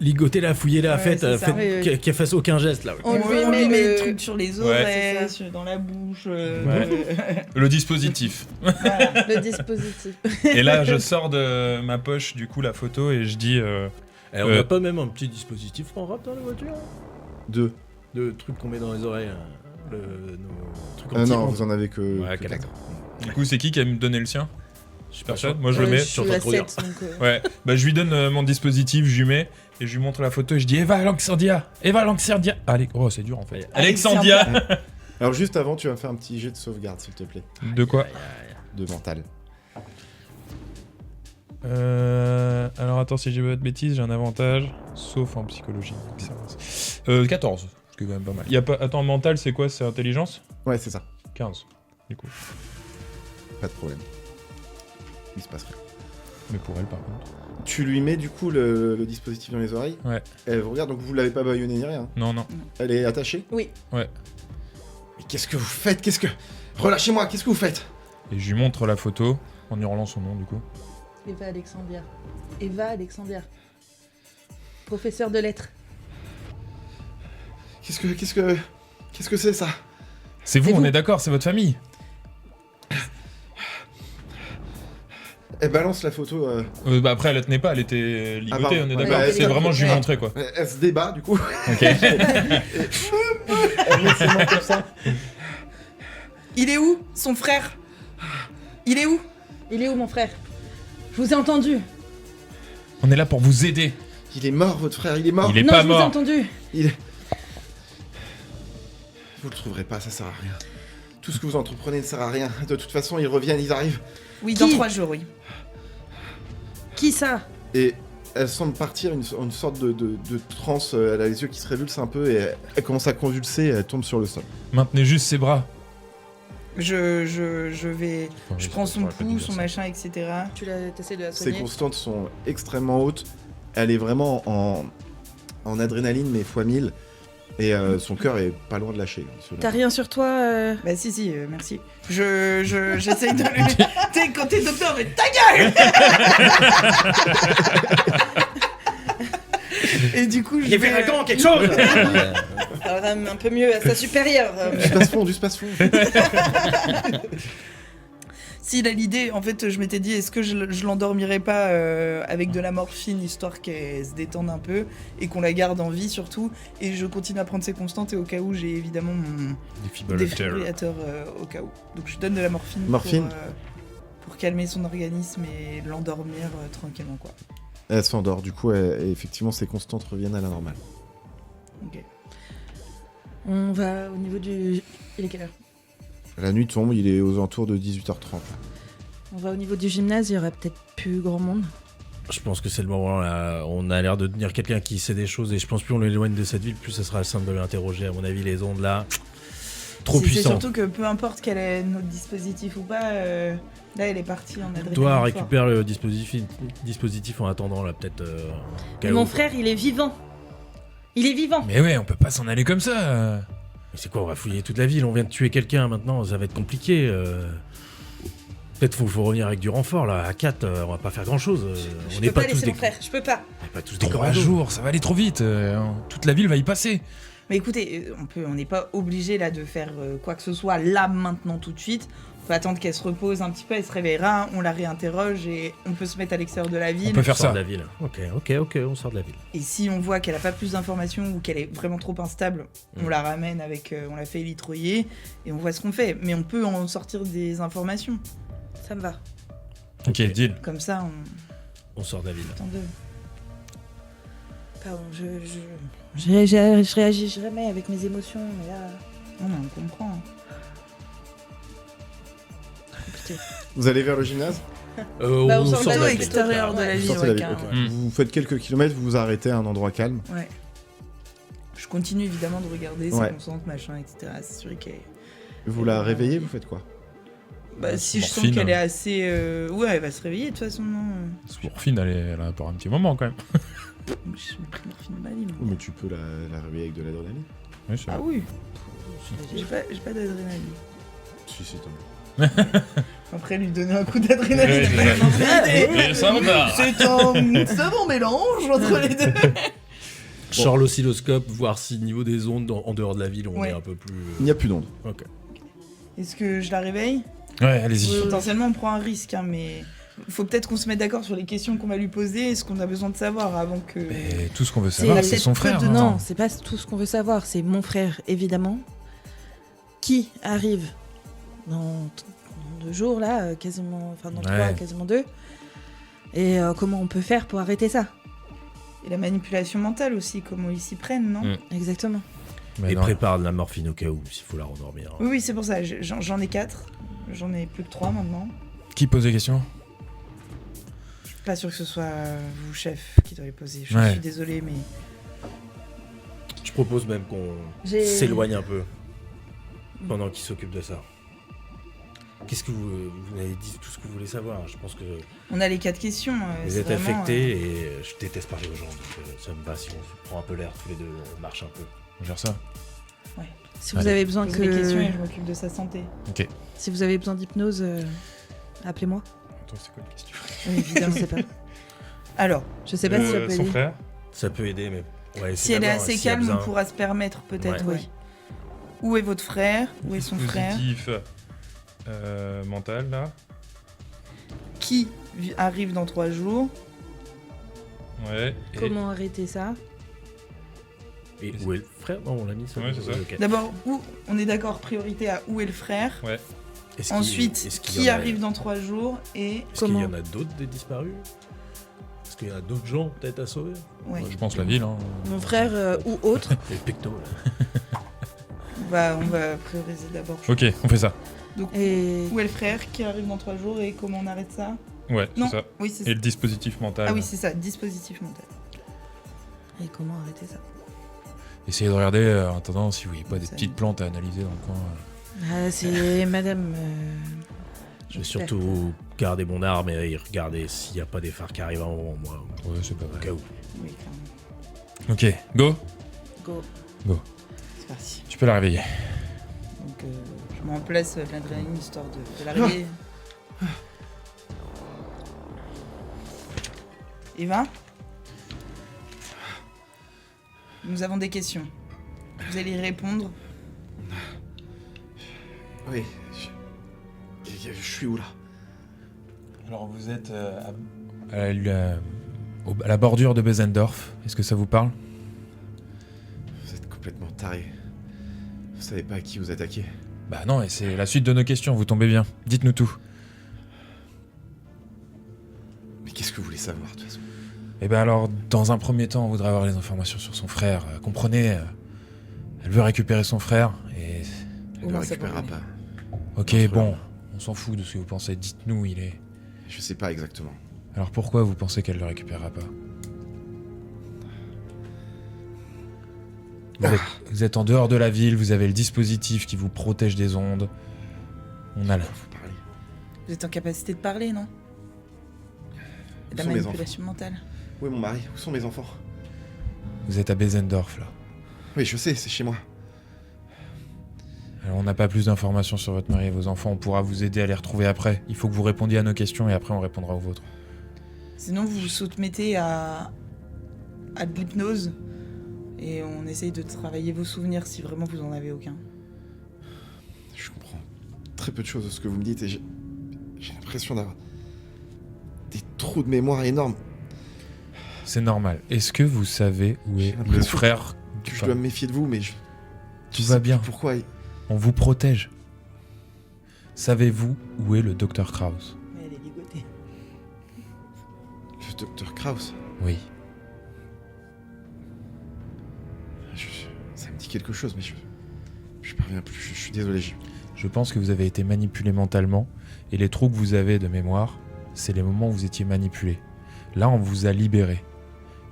Speaker 4: Ligotez-la, fouillez-la,
Speaker 5: Ouais,
Speaker 4: faites,
Speaker 5: c'est ça.
Speaker 1: Oui, oui.
Speaker 4: qu'elle fasse aucun geste là.
Speaker 1: On
Speaker 5: On
Speaker 1: lui
Speaker 5: lui
Speaker 1: met
Speaker 5: met
Speaker 1: le-
Speaker 5: des trucs sur les
Speaker 3: Ouais.
Speaker 5: oreilles,
Speaker 1: C'est
Speaker 5: dans la bouche.
Speaker 3: Le dispositif.
Speaker 5: Voilà.
Speaker 1: Le dispositif.
Speaker 3: Et là, je sors de ma poche du coup la photo et je dis
Speaker 4: Eh, on n'a pas même un petit dispositif en rap dans la voiture
Speaker 2: 2.
Speaker 4: De trucs qu'on met dans les oreilles. Nos trucs
Speaker 2: Non,
Speaker 4: anti-
Speaker 2: vous en avez que.
Speaker 4: Ouais,
Speaker 2: que
Speaker 4: ok,
Speaker 2: quatre.
Speaker 4: d'accord.
Speaker 3: du coup c'est qui a me donné le sien?
Speaker 4: Je suis
Speaker 3: Personne.
Speaker 4: sûr.
Speaker 3: Moi je le mets.
Speaker 1: Je suis à
Speaker 4: trop dire.
Speaker 1: 7, donc...
Speaker 3: Ouais, bah je lui donne mon dispositif, je lui mets et je lui montre la photo et je dis Eva Alexandria. Allez, oh c'est dur en fait. Alexandria.
Speaker 2: Alors juste avant, tu vas me faire un petit jet de sauvegarde, s'il te plaît.
Speaker 3: De quoi?
Speaker 2: De mental.
Speaker 3: Alors attends, si j'ai pas de bêtises, j'ai un avantage, sauf en psychologie. 14, ce qui est quand même pas mal. Y a pas... Attends, mental c'est quoi? C'est intelligence?
Speaker 2: Ouais, c'est ça.
Speaker 3: 15, du coup.
Speaker 2: Pas de problème. Il se passe rien.
Speaker 3: Mais pour elle par contre.
Speaker 2: Tu lui mets du coup le dispositif dans les oreilles.
Speaker 3: Ouais.
Speaker 2: Elle vous regarde, donc vous l'avez pas baïonné ni rien.
Speaker 3: Non, non.
Speaker 2: Elle est attachée.
Speaker 1: Oui.
Speaker 3: Ouais.
Speaker 2: Mais qu'est-ce que vous faites? Relâchez-moi, qu'est-ce que vous faites?
Speaker 3: Et je lui montre la photo en hurlant son nom du coup.
Speaker 1: Eva Alexandria. Eva Alexandria. Professeur de lettres.
Speaker 2: Qu'est-ce que c'est ça?
Speaker 3: C'est vous,
Speaker 1: C'est
Speaker 3: on
Speaker 1: vous.
Speaker 3: est d'accord, c'est votre famille.
Speaker 2: Elle balance la photo.
Speaker 3: Bah après, elle la tenait pas, elle était ligotée,
Speaker 2: pardon.
Speaker 3: on est
Speaker 2: Ouais,
Speaker 3: d'accord.
Speaker 1: bah,
Speaker 3: c'est vraiment, je lui
Speaker 1: ouais.
Speaker 3: montrais quoi.
Speaker 2: Elle se débat du coup.
Speaker 3: Ok.
Speaker 2: Elle met ses mains comme ça.
Speaker 5: Il est où, son frère? Il est où?
Speaker 1: Il est où, mon frère? Je vous ai entendu.
Speaker 3: On est là pour vous aider.
Speaker 2: Il est mort, votre frère, il est mort.
Speaker 3: Il est
Speaker 1: Non,
Speaker 3: pas
Speaker 1: je vous ai
Speaker 3: mort.
Speaker 1: entendu.
Speaker 2: Il est... Vous le trouverez pas, ça sert à rien. Tout ce que vous entreprenez ne sert à rien. De toute façon, ils reviennent, ils arrivent.
Speaker 5: Oui,
Speaker 1: Qui?
Speaker 5: dans 3 jours, oui.
Speaker 1: Qui ça?
Speaker 2: Et elle semble partir une sorte de transe. Elle a les yeux qui se révulsent un peu et elle commence à convulser et elle tombe sur le sol.
Speaker 3: Maintenez juste ses bras.
Speaker 5: Je vais... Je prends son pouls, son machin, etc.
Speaker 1: Tu essaies de la
Speaker 2: Ses
Speaker 1: soigner.
Speaker 2: constantes sont extrêmement hautes. Elle est vraiment en adrénaline, mais fois 1000. Et son cœur est pas loin de lâcher.
Speaker 1: T'as rien sur toi
Speaker 5: Bah si, merci. J'essaye de lui... Tu sais, quand t'es docteur, mais ta gueule. Et du coup, je vais...
Speaker 4: quelque chose.
Speaker 1: Ça va un peu mieux à sa supérieure.
Speaker 2: Du space-fond.
Speaker 5: Si, là, l'idée, en fait, je m'étais dit, est-ce que je l'endormirais pas avec de la morphine, histoire qu'elle se détende un peu, et qu'on la garde en vie, surtout, et je continue à prendre ses constantes, et au cas où, j'ai évidemment mon défibrillateur au cas où. Donc je donne de la morphine,
Speaker 2: Morphine.
Speaker 5: pour calmer son organisme et l'endormir tranquillement, quoi.
Speaker 2: Elle s'endort, du coup, et effectivement, ses constantes reviennent à la normale.
Speaker 5: Ok.
Speaker 1: On va au niveau du... Il est quelle heure?
Speaker 2: La nuit tombe, il est aux alentours de 18h30.
Speaker 1: On va au niveau du gymnase, il y aura peut-être plus grand monde.
Speaker 4: Je pense que c'est le moment là. On a l'air de tenir quelqu'un qui sait des choses et je pense plus on l'éloigne de cette ville, plus ça sera simple de l'interroger. À mon avis, les ondes là. trop
Speaker 5: C'est
Speaker 4: puissant.
Speaker 5: surtout que peu importe quel est notre dispositif ou pas, là elle est partie en adrénaline.
Speaker 4: Toi,
Speaker 5: fort.
Speaker 4: récupère le dispositif en attendant, là, peut-être.
Speaker 1: Mais mon frère, il est vivant. Il est vivant.
Speaker 3: Mais ouais, on peut pas s'en aller comme ça.
Speaker 4: Mais c'est quoi, on va fouiller toute la ville, on vient de tuer quelqu'un maintenant, ça va être compliqué. Peut-être faut revenir avec du renfort, là. À 4, on va pas faire grand-chose.
Speaker 1: Je
Speaker 4: On
Speaker 1: peux
Speaker 4: n'est
Speaker 1: pas
Speaker 4: pas tous
Speaker 1: laisser
Speaker 4: des...
Speaker 1: mon frère, je peux pas.
Speaker 4: on n'est pas tous des
Speaker 3: 3
Speaker 4: commandos.
Speaker 3: jours, ça va aller trop vite. Toute la ville va y passer.
Speaker 5: Mais écoutez, on n'est pas obligé là de faire quoi que ce soit là maintenant tout de suite. On peut attendre qu'elle se repose un petit peu, elle se réveillera, on la réinterroge et on peut se mettre à l'extérieur de la ville.
Speaker 3: On peut faire
Speaker 4: On sort
Speaker 3: ça.
Speaker 4: de la ville. Ok, on sort de la ville.
Speaker 5: Et si on voit qu'elle a pas plus d'informations ou qu'elle est vraiment trop instable, on la ramène avec, on la fait élitroyer et on voit ce qu'on fait. Mais on peut en sortir des informations.
Speaker 1: Ça me va.
Speaker 3: Ok, deal.
Speaker 5: Comme ça,
Speaker 4: On sort de la ville.
Speaker 5: Attends deux.
Speaker 1: Pardon, je réagis jamais avec mes émotions, mais là...
Speaker 5: Non, mais on comprend.
Speaker 1: Écoutez.
Speaker 2: Vous allez vers le gymnase?
Speaker 1: Bah, on sort
Speaker 5: Plutôt
Speaker 1: de la ville.
Speaker 5: extérieur de la
Speaker 2: Vous
Speaker 5: ville,
Speaker 2: sortez de la
Speaker 5: ouais,
Speaker 2: ville,
Speaker 5: carrément.
Speaker 2: ok. Vous faites quelques kilomètres, vous vous arrêtez à un endroit calme.
Speaker 5: Ouais. Je continue évidemment de regarder,
Speaker 2: Ouais.
Speaker 5: ça concentre, machin, etc. C'est sûr qu'elle...
Speaker 2: Vous la réveillez, vous faites quoi?
Speaker 5: Bah, si je sens
Speaker 3: Morphine.
Speaker 5: qu'elle est assez... Ouais, elle va se réveiller de toute façon, non.
Speaker 3: Parce que Morphine, elle a pour un petit moment quand même.
Speaker 5: Je me pris morphine de ma vie, moi.
Speaker 2: Oui, mais tu peux la réveiller avec de l'adrénaline.
Speaker 3: Oui, c'est
Speaker 5: Ah
Speaker 3: vrai.
Speaker 5: oui. J'ai pas d'adrénaline.
Speaker 2: Si, si, t'en
Speaker 5: Après, lui donner un coup d'adrénaline,
Speaker 3: Ouais,
Speaker 5: c'est
Speaker 3: c'est
Speaker 5: pas
Speaker 3: ça.
Speaker 5: une mauvaise idée.
Speaker 3: Et ça repart.
Speaker 5: C'est un bon mélange entre les deux.
Speaker 4: Je sors l'oscilloscope, voir si niveau des ondes en dehors de la ville, on
Speaker 5: Ouais.
Speaker 4: est un peu plus.
Speaker 2: Il n'y a plus d'onde.
Speaker 4: Ok.
Speaker 5: Est-ce que je la réveille?
Speaker 3: Ouais, allez-y.
Speaker 5: Potentiellement, on prend un risque, hein, mais faut peut-être qu'on se mette d'accord sur les questions qu'on va lui poser et ce qu'on a besoin de savoir avant que.
Speaker 3: Mais tout ce qu'on veut
Speaker 1: C'est
Speaker 3: savoir, c'est
Speaker 1: peut-être
Speaker 3: son
Speaker 1: peu
Speaker 3: frère.
Speaker 1: de-
Speaker 3: hein.
Speaker 1: Non, c'est pas tout ce qu'on veut savoir. C'est mon frère, évidemment, qui arrive dans 2 jours, là, quasiment... Enfin, dans 3,
Speaker 3: Ouais.
Speaker 1: quasiment 2. Et comment on peut faire pour arrêter ça?
Speaker 5: Et la manipulation mentale aussi, comment ils s'y prennent, non?
Speaker 1: Exactement.
Speaker 3: Mais
Speaker 4: Et
Speaker 3: non.
Speaker 4: prépare de la morphine au cas où, s'il faut la rendormir.
Speaker 5: Oui, oui, c'est pour ça. J'en ai 4. J'en ai plus que 3 maintenant.
Speaker 3: Qui pose des questions?
Speaker 5: Je suis pas sûr que ce soit vous, chef, qui doit les poser. Je
Speaker 3: Ouais.
Speaker 5: suis désolée, mais.
Speaker 4: Je propose même qu'on
Speaker 1: J'ai-
Speaker 4: s'éloigne un peu pendant qu'il s'occupe de ça. Qu'est-ce que vous avez dit tout ce que vous voulez savoir? Je pense que
Speaker 5: On a les 4 questions.
Speaker 4: vous
Speaker 5: c'est
Speaker 4: êtes
Speaker 5: vraiment,
Speaker 4: affectés et je déteste parler aux gens. Donc ça me va si on prend un peu l'air tous les deux, on marche un peu.
Speaker 3: On gère ça.
Speaker 1: Si vous
Speaker 3: Allez.
Speaker 1: avez besoin
Speaker 5: Pose mes questions et
Speaker 1: que...
Speaker 5: je m'occupe de sa santé.
Speaker 1: Si vous avez besoin d'hypnose, appelez-moi.
Speaker 3: Attends, c'est quoi la question?
Speaker 1: Oui, évidemment, je sais pas.
Speaker 5: Alors,
Speaker 1: Je sais pas si ça peut
Speaker 3: Son
Speaker 1: aider.
Speaker 3: frère?
Speaker 4: Ça peut aider, mais ouais,
Speaker 5: si elle est
Speaker 4: d'abord,
Speaker 5: assez
Speaker 4: s'il y a
Speaker 5: calme,
Speaker 4: besoin.
Speaker 5: on pourra se permettre peut-être,
Speaker 4: Ouais.
Speaker 5: oui. Où est votre frère? Où est son frère?
Speaker 3: Dispositif mental, là.
Speaker 5: Qui arrive dans 3 jours?
Speaker 3: Ouais. Et-
Speaker 1: Comment arrêter ça?
Speaker 4: Et où est le frère? Non, on l'a mis ça.
Speaker 3: Ouais, c'est ça.
Speaker 4: Ok.
Speaker 5: D'abord, où on est d'accord, priorité à où est le frère.
Speaker 3: Ouais.
Speaker 4: Est-ce qu'il-
Speaker 5: Ensuite,
Speaker 4: est-ce qu'il y
Speaker 5: qui
Speaker 4: en a-
Speaker 5: arrive dans 3 jours et
Speaker 4: Est-ce qu'il y
Speaker 1: comment
Speaker 4: en a d'autres des disparus? Est-ce qu'il y a d'autres gens peut-être à sauver?
Speaker 5: ouais.
Speaker 3: Je pense la ville. Hein.
Speaker 1: Mon frère ou autre.
Speaker 4: Les pectos là.
Speaker 5: On va prioriser d'abord.
Speaker 3: Ok, on fait ça.
Speaker 1: Et
Speaker 5: Où est le frère qui arrive dans 3 jours et comment on arrête ça?
Speaker 3: Ouais,
Speaker 5: Non,
Speaker 3: c'est ça.
Speaker 5: oui, c'est
Speaker 3: Et
Speaker 5: ça.
Speaker 3: le dispositif mental.
Speaker 5: Ah oui, c'est ça, dispositif mental.
Speaker 1: comment arrêter ça?
Speaker 3: Essayez de regarder en attendant si vous voyez pas des
Speaker 5: Ça-
Speaker 3: petites plantes à analyser dans le coin.
Speaker 1: Ah, c'est madame...
Speaker 4: Je vais
Speaker 1: j'espère
Speaker 4: surtout garder mon arme et regarder s'il n'y a pas des phares qui arrivent avant moi.
Speaker 3: Ouais, c'est pas
Speaker 4: Au
Speaker 3: vrai.
Speaker 4: cas où.
Speaker 5: Oui, clairement.
Speaker 3: Ok, go.
Speaker 1: Go.
Speaker 5: C'est parti.
Speaker 3: Tu peux la réveiller.
Speaker 5: Donc, je mets en place l'adrénaline histoire de la réveiller. Eva? Nous avons des questions. Vous allez y répondre.
Speaker 2: Oui. Je suis où là?
Speaker 3: Alors vous êtes à la bordure de Besendorf. Est-ce que ça vous parle?
Speaker 2: Vous êtes complètement taré. Vous savez pas à qui vous attaquez.
Speaker 3: Bah non, et c'est la suite de nos questions, vous tombez bien. Dites-nous tout.
Speaker 2: Mais qu'est-ce que vous voulez savoir de toute façon?
Speaker 3: Eh ben alors, dans un premier temps, on voudrait avoir les informations sur son frère. Comprenez, elle veut récupérer son frère et...
Speaker 2: Elle
Speaker 5: Au
Speaker 2: le
Speaker 5: moins, ça
Speaker 2: récupérera
Speaker 5: peut
Speaker 2: pas.
Speaker 3: Ok,
Speaker 2: Entre
Speaker 3: bon,
Speaker 2: là.
Speaker 3: on s'en fout de ce que vous pensez. Dites-nous, il est...
Speaker 2: Je sais pas exactement.
Speaker 3: Alors pourquoi vous pensez qu'elle le récupérera pas? Vous êtes en dehors de la ville, vous avez le dispositif qui vous protège des ondes. On a la...
Speaker 2: Faut parler.
Speaker 5: Vous êtes en capacité de parler, non?
Speaker 2: Où
Speaker 5: La
Speaker 2: sont mes
Speaker 5: manipulation mentale.
Speaker 2: Où est mon mari? Où sont mes enfants?
Speaker 3: Vous êtes à Besendorf, là.
Speaker 2: Oui, je sais, c'est chez moi.
Speaker 3: Alors, on n'a pas plus d'informations sur votre mari et vos enfants. On pourra vous aider à les retrouver après. Il faut que vous répondiez à nos questions et après, on répondra aux vôtres.
Speaker 5: Sinon, vous vous soumettez à de l'hypnose et on essaye de travailler vos souvenirs si vraiment vous en avez aucun.
Speaker 2: Je comprends très peu de choses de ce que vous me dites et j'ai l'impression d'avoir des trous de mémoire énormes.
Speaker 3: C'est normal. Est-ce que vous savez où
Speaker 2: J'ai
Speaker 3: est le
Speaker 2: l'impression
Speaker 3: frère
Speaker 2: Que je dois me méfier de vous, mais je...
Speaker 3: Tout
Speaker 2: je
Speaker 3: va
Speaker 2: sais
Speaker 3: bien.
Speaker 2: plus pourquoi.
Speaker 3: On vous protège. Savez-vous où est le docteur Kraus?
Speaker 5: Mais elle est ligotée.
Speaker 2: Le docteur Kraus,
Speaker 3: Oui.
Speaker 2: ça me dit quelque chose, mais je parviens plus. Je suis désolé.
Speaker 3: Je pense que vous avez été manipulé mentalement et les trous que vous avez de mémoire, c'est les moments où vous étiez manipulé. Là, on vous a libéré.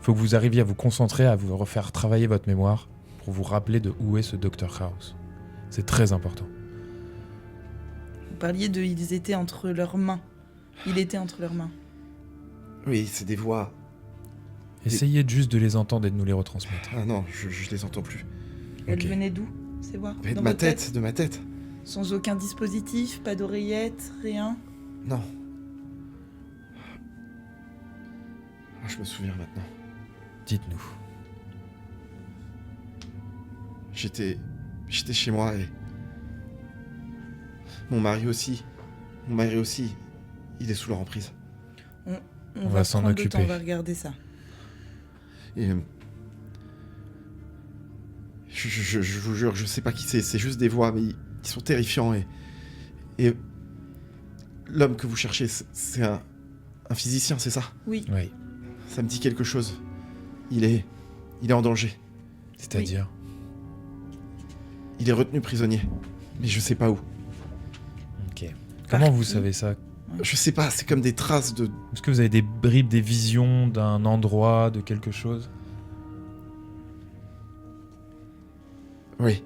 Speaker 3: Il faut que vous arriviez à vous concentrer, à vous refaire travailler votre mémoire pour vous rappeler de où est ce Dr Kraus. C'est très important.
Speaker 5: Vous parliez de ils étaient entre leurs mains. Il était entre leurs mains.
Speaker 2: Oui, c'est des voix.
Speaker 3: Essayez juste de les entendre et de nous les retransmettre.
Speaker 2: Ah non, je les entends plus.
Speaker 5: Elles
Speaker 3: Ok.
Speaker 5: venaient d'où, ces voix?
Speaker 2: Mais de
Speaker 5: Dans
Speaker 2: ma
Speaker 5: votre
Speaker 2: tête, de ma tête.
Speaker 5: Sans aucun dispositif, pas d'oreillette, rien?
Speaker 2: Non. Ah, je me souviens maintenant.
Speaker 3: Dites-nous.
Speaker 2: J'étais chez moi et mon mari aussi. Mon mari aussi. Il est sous leur emprise.
Speaker 5: On
Speaker 3: va s'en
Speaker 5: prendre le temps,
Speaker 3: occuper.
Speaker 5: on va regarder ça.
Speaker 2: Et je vous jure, je sais pas qui c'est juste des voix, mais ils sont terrifiants et l'homme que vous cherchez, c'est un physicien, c'est ça?
Speaker 5: Oui,
Speaker 3: Oui.
Speaker 2: Ça me dit quelque chose. Il est en danger.
Speaker 3: C'est-à-dire
Speaker 2: Il est retenu prisonnier, mais je sais pas où.
Speaker 3: Ok. Comment vous
Speaker 5: qui
Speaker 3: savez ça?
Speaker 2: Je sais pas, c'est comme des traces de...
Speaker 3: Est-ce que vous avez des bribes, des visions d'un endroit, de quelque chose?
Speaker 2: Oui.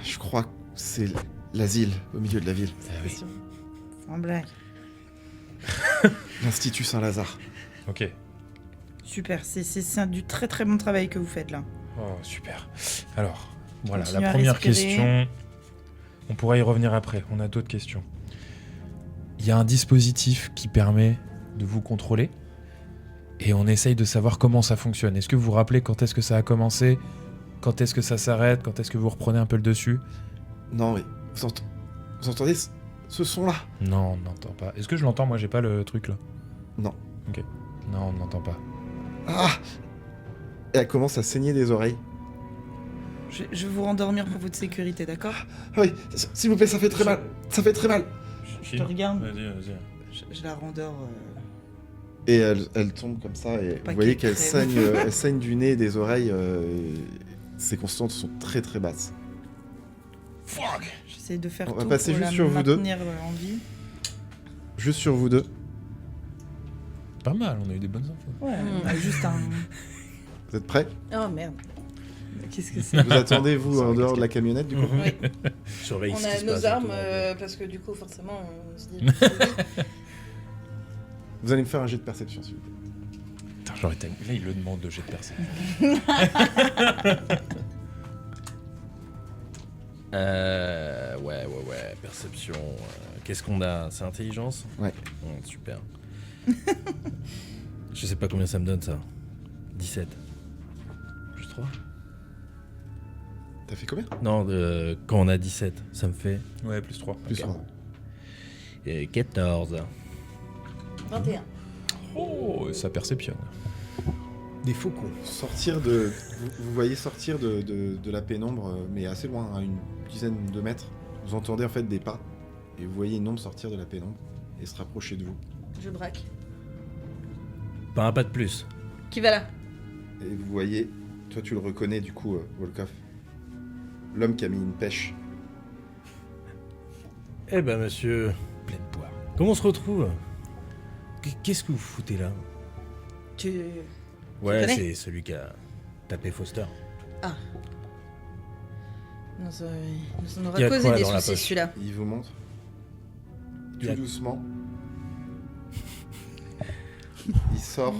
Speaker 2: Je crois que c'est l'asile au milieu de la ville.
Speaker 3: Ah oui.
Speaker 5: sans blague.
Speaker 2: L'Institut Saint-Lazare.
Speaker 3: Ok.
Speaker 5: Super, c'est du très très bon travail que vous faites là.
Speaker 3: Oh, super. Alors, voilà,
Speaker 5: Continuez
Speaker 3: la
Speaker 5: à
Speaker 3: première
Speaker 5: respirer.
Speaker 3: question. On pourra y revenir après, on a d'autres questions. Il y a un dispositif qui permet de vous contrôler et on essaye de savoir comment ça fonctionne. Est-ce que vous vous rappelez quand est-ce que ça a commencé? Quand est-ce que ça s'arrête? Quand est-ce que vous reprenez un peu le dessus?
Speaker 2: Non, mais vous entendez ce son-là?
Speaker 3: Non, on n'entend pas. Est-ce que je l'entends? Moi, j'ai pas le truc là.
Speaker 2: Non.
Speaker 3: Ok. Non, on n'entend pas.
Speaker 2: Ah! Et elle commence à saigner des oreilles.
Speaker 5: Je vais vous rendormir pour votre sécurité, d'accord?
Speaker 2: Ah oui, s'il vous plaît, ça fait très mal. Ça fait très mal.
Speaker 5: Je te regarde.
Speaker 3: Vas-y, vas-y.
Speaker 5: Je la rendors.
Speaker 2: Et elle tombe comme ça, et
Speaker 5: Pas
Speaker 2: vous voyez
Speaker 5: qu'elle
Speaker 2: qu'elle
Speaker 5: crève.
Speaker 2: saigne, elle saigne du nez et des oreilles. Ses constantes sont très très basses.
Speaker 3: Fuck!
Speaker 5: J'essaie de faire
Speaker 2: On va
Speaker 5: tout
Speaker 2: passer
Speaker 5: pour
Speaker 2: juste
Speaker 5: la
Speaker 2: sur vous deux.
Speaker 5: maintenir en vie.
Speaker 2: Juste sur vous deux.
Speaker 3: Pas mal, on a eu des bonnes infos.
Speaker 5: Ouais, on a juste un...
Speaker 2: Vous êtes prêts?
Speaker 1: Oh merde.
Speaker 5: Qu'est-ce que c'est?
Speaker 2: Vous attendez, vous,
Speaker 4: Sans
Speaker 2: en dehors
Speaker 4: casquette.
Speaker 2: de la camionnette, du coup?
Speaker 1: Oui.
Speaker 4: Surveille
Speaker 1: On
Speaker 4: ce qui
Speaker 1: a
Speaker 4: se
Speaker 1: nos
Speaker 4: passe
Speaker 1: armes,
Speaker 4: autour.
Speaker 1: parce que du coup, forcément, on se dit.
Speaker 2: Vous allez me faire un jet de perception, s'il vous plaît.
Speaker 3: Putain, j'aurais tellement... Là, il le demande de jet de perception.
Speaker 4: Ouais, perception. Qu'est-ce qu'on a? C'est intelligence?
Speaker 2: Ouais.
Speaker 4: Super. Je sais pas combien ça me donne ça. 17. Plus 3?
Speaker 2: T'as fait combien?
Speaker 4: Non, quand on a 17, ça me fait
Speaker 3: Ouais, plus 3.
Speaker 2: Plus
Speaker 4: Ok.
Speaker 2: 3.
Speaker 4: 14.
Speaker 1: 21.
Speaker 3: Oh, ça perceptionne.
Speaker 2: Des faucons. Sortir de... Vous voyez sortir de la pénombre, mais assez loin, à une dizaine de mètres. Vous entendez en fait des pas, et vous voyez une ombre sortir de la pénombre et se rapprocher de vous.
Speaker 1: Je braque.
Speaker 4: Pas un pas de plus.
Speaker 1: Qui va là?
Speaker 2: Et vous voyez, toi tu le reconnais du coup, Volkov. L'homme qui a mis une pêche.
Speaker 4: Eh ben monsieur,
Speaker 3: Pleine poire.
Speaker 4: Comment on se retrouve? Qu'est-ce que vous foutez là? Ouais,
Speaker 1: connais
Speaker 4: c'est celui qui a tapé Foster.
Speaker 1: Non, ça nous en
Speaker 4: Il y a
Speaker 1: aura causé
Speaker 4: quoi
Speaker 1: des
Speaker 4: dans la
Speaker 1: soucis
Speaker 4: poche
Speaker 1: celui-là.
Speaker 2: Il vous montre.
Speaker 4: Il y a-
Speaker 2: Tout doucement. Il sort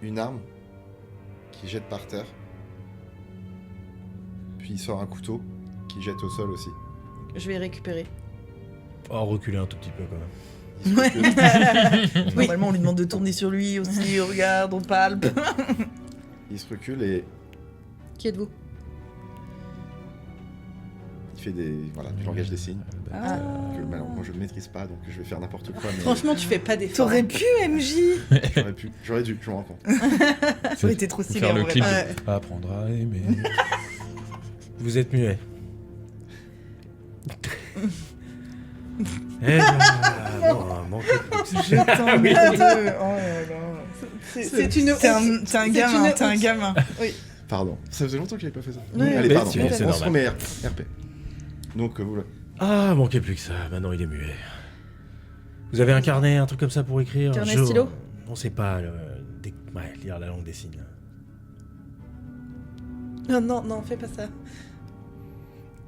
Speaker 2: une arme qu'il jette par terre. Puis il sort un couteau qu'il jette au sol aussi.
Speaker 1: Je vais récupérer.
Speaker 4: Oh, reculer un tout petit peu quand même.
Speaker 2: Il se recule,
Speaker 5: Normalement, on lui demande de tourner sur lui aussi. On regarde, on palpe.
Speaker 2: il se recule et
Speaker 1: Qui êtes-vous?
Speaker 2: il fait du langage des signes.
Speaker 1: Ah.
Speaker 2: Que malheureusement je ne maîtrise pas, donc je vais faire n'importe quoi. Mais
Speaker 1: Franchement, tu fais pas d'efforts.
Speaker 5: T'aurais pu, MJ.
Speaker 2: j'aurais dû, je me rends compte.
Speaker 5: Ça aurait été trop stylé
Speaker 3: Faire
Speaker 5: en
Speaker 3: le
Speaker 5: vrai.
Speaker 3: clip
Speaker 5: Ouais.
Speaker 3: de apprendre à aimer.
Speaker 4: Vous êtes muet. Eh ben, bon, manquez plus.
Speaker 5: Je t'emmerde. Oh là là.
Speaker 1: C'est une
Speaker 5: T'es un
Speaker 1: honte.
Speaker 5: gamin,
Speaker 1: une
Speaker 5: t'es un
Speaker 1: honte.
Speaker 5: gamin.
Speaker 2: Pardon, ça faisait longtemps que j'avais pas fait ça.
Speaker 1: Ouais.
Speaker 2: Allez,
Speaker 4: Mais
Speaker 2: pardon,
Speaker 4: c'est
Speaker 2: on se
Speaker 4: normal.
Speaker 2: remet RP. Donc vous
Speaker 4: Ah, manquait plus que ça. Maintenant, il est muet. Vous avez un carnet, un truc comme ça pour écrire?
Speaker 1: Carnet, stylo?
Speaker 4: On sait pas lire la langue des signes.
Speaker 1: Non, non, non, fais pas ça.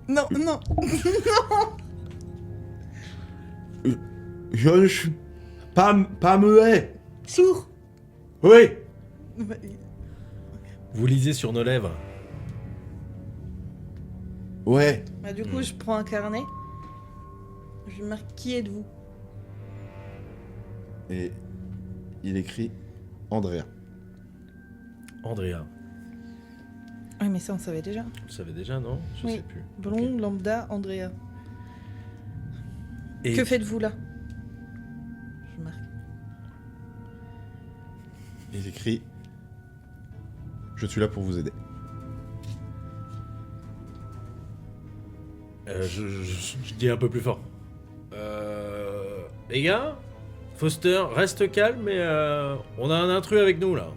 Speaker 1: Non, non.
Speaker 2: je ne suis pas muet.
Speaker 1: Sourd.
Speaker 2: Oui.
Speaker 4: Vous lisez sur nos lèvres.
Speaker 2: Ouais.
Speaker 1: Bah, du coup, je prends un carnet. Je marque qui êtes-vous?
Speaker 2: Et il écrit Andrea.
Speaker 4: Andrea.
Speaker 1: Oui, mais ça, on savait déjà.
Speaker 4: Vous le savez déjà, non? Je
Speaker 1: Oui.
Speaker 4: sais plus.
Speaker 1: Blond, lambda, Andrea.
Speaker 4: Et
Speaker 1: Que faites-vous là? Je marque.
Speaker 2: Il écrit Je suis là pour vous aider.
Speaker 4: je dis un peu plus fort. Les gars, Foster, reste calme, mais on a un intrus avec nous là.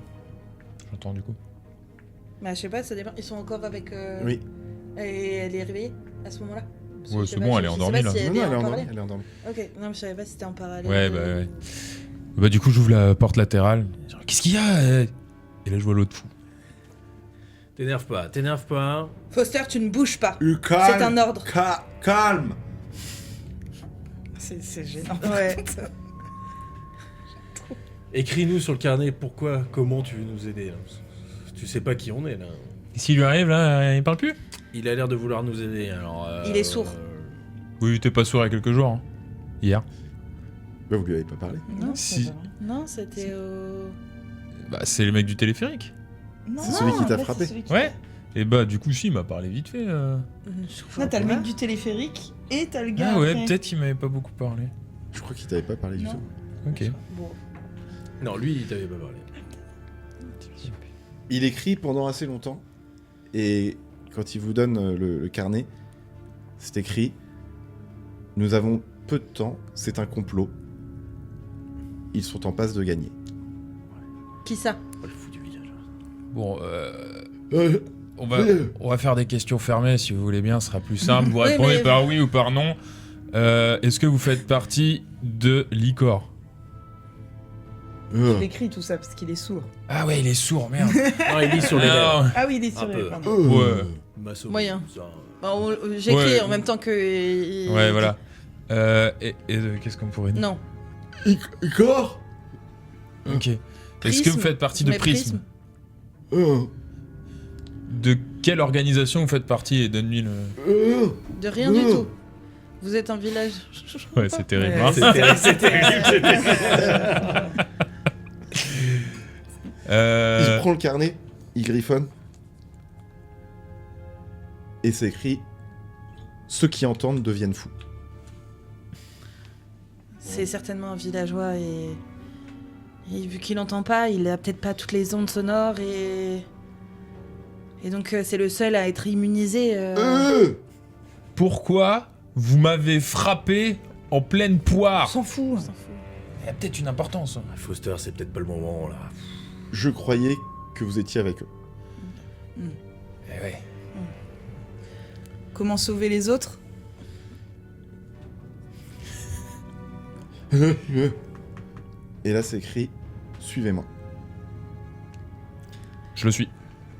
Speaker 3: J'entends du coup.
Speaker 1: Bah, je sais pas, ça dépend. Ils sont encore avec.
Speaker 2: Oui.
Speaker 1: Et elle est réveillée à ce moment-là? Parce que
Speaker 3: Ouais,
Speaker 1: je sais
Speaker 3: c'est
Speaker 1: pas,
Speaker 3: bon,
Speaker 1: je
Speaker 3: elle est
Speaker 1: sais
Speaker 3: endormie,
Speaker 1: pas
Speaker 3: là.
Speaker 1: si
Speaker 2: Non,
Speaker 1: elle
Speaker 2: non,
Speaker 1: est
Speaker 2: elle est
Speaker 1: en
Speaker 2: endormie.
Speaker 1: parallèle.
Speaker 2: Elle est endormie.
Speaker 1: Ok, non, mais je savais pas si c'était en parallèle.
Speaker 3: Ouais, bah ouais. Bah du coup, j'ouvre la porte latérale. Genre, qu'est-ce qu'il y a Et là, je vois l'autre fou.
Speaker 4: T'énerve pas.
Speaker 1: Foster, tu ne bouges pas.
Speaker 2: Calme.
Speaker 1: C'est un ordre.
Speaker 2: Calme.
Speaker 5: C'est gênant.
Speaker 1: Ouais.
Speaker 4: Écris-nous sur le carnet pourquoi, comment tu veux nous aider. Là. Tu sais pas qui on est là.
Speaker 3: Et s'il lui arrive là, il parle plus?
Speaker 4: Il a l'air de vouloir nous aider, alors...
Speaker 1: Il est sourd.
Speaker 3: Oui, t'es pas sourd il y a quelques jours. Hein. Hier.
Speaker 2: Bah, vous lui avez pas parlé.
Speaker 1: Non,
Speaker 3: Si.
Speaker 1: c'est pas vrai. Non, c'était au.
Speaker 3: Bah, c'est le mec du téléphérique.
Speaker 5: Non,
Speaker 2: C'est celui qui t'a
Speaker 5: là,
Speaker 2: frappé.
Speaker 5: c'est celui qui-
Speaker 3: Ouais. Et bah, du coup, si, il m'a parlé vite fait.
Speaker 1: Je
Speaker 5: Là, t'as le mec
Speaker 1: crois
Speaker 5: du téléphérique et t'as le gars.
Speaker 3: Ah ouais,
Speaker 5: après.
Speaker 3: peut-être qu'il m'avait pas beaucoup parlé.
Speaker 2: Je crois qu'il t'avait pas parlé du
Speaker 5: Non.
Speaker 2: tout.
Speaker 3: Ok.
Speaker 1: pas. Bon.
Speaker 4: Non, lui, il t'avait pas parlé.
Speaker 2: Il écrit pendant assez longtemps. Et quand il vous donne le carnet, c'est écrit Nous avons peu de temps, c'est un complot. Ils sont en passe de gagner.
Speaker 1: Qui ça?
Speaker 4: Oh, le fou du village.
Speaker 3: Bon, on va faire des questions fermées si vous voulez bien, ce sera plus simple. Vous
Speaker 1: Oui,
Speaker 3: répondez
Speaker 1: mais-
Speaker 3: par oui ou par non. Est-ce que vous faites partie de l'ICOR?
Speaker 5: Il écrit tout ça parce qu'il est sourd.
Speaker 3: Ah ouais, il est sourd, merde.
Speaker 4: Non, il lit sur les lèvres.
Speaker 3: Ah,
Speaker 5: Ah oui, il est
Speaker 4: Un
Speaker 5: sur
Speaker 4: peu.
Speaker 5: les. Pardon.
Speaker 3: ouais.
Speaker 4: Masso,
Speaker 1: Moyen.
Speaker 4: ça.
Speaker 1: Bah, j'écris
Speaker 3: Ouais.
Speaker 1: en même temps que.
Speaker 3: Ouais, voilà. Qu'est-ce qu'on pourrait dire?
Speaker 1: Non.
Speaker 2: Corps.
Speaker 3: Ok. Est-ce
Speaker 1: Prisme.
Speaker 3: que vous faites partie de
Speaker 1: Mais
Speaker 3: Prisme? De quelle organisation vous faites partie? Et donne-lui le...
Speaker 1: De rien du tout. Vous êtes un village.
Speaker 3: Ouais, c'est terrible.
Speaker 5: Ouais,
Speaker 3: hein.
Speaker 4: C'est terrible.
Speaker 2: Il prend le carnet, il griffonne. Et c'est écrit Ceux qui entendent deviennent fous.
Speaker 1: C'est certainement un villageois et vu qu'il n'entend pas, il a peut-être pas toutes les ondes sonores et donc c'est le seul à être immunisé.
Speaker 3: Pourquoi vous m'avez frappé en pleine
Speaker 5: On
Speaker 3: poire?
Speaker 5: s'en fout.
Speaker 3: Il y a peut-être une importance.
Speaker 4: Foster, c'est peut-être pas le moment là.
Speaker 2: Je croyais que vous étiez avec eux.
Speaker 3: Eh ouais.
Speaker 5: Comment sauver les autres?
Speaker 2: Et là, c'est écrit suivez-moi.
Speaker 3: Je le suis.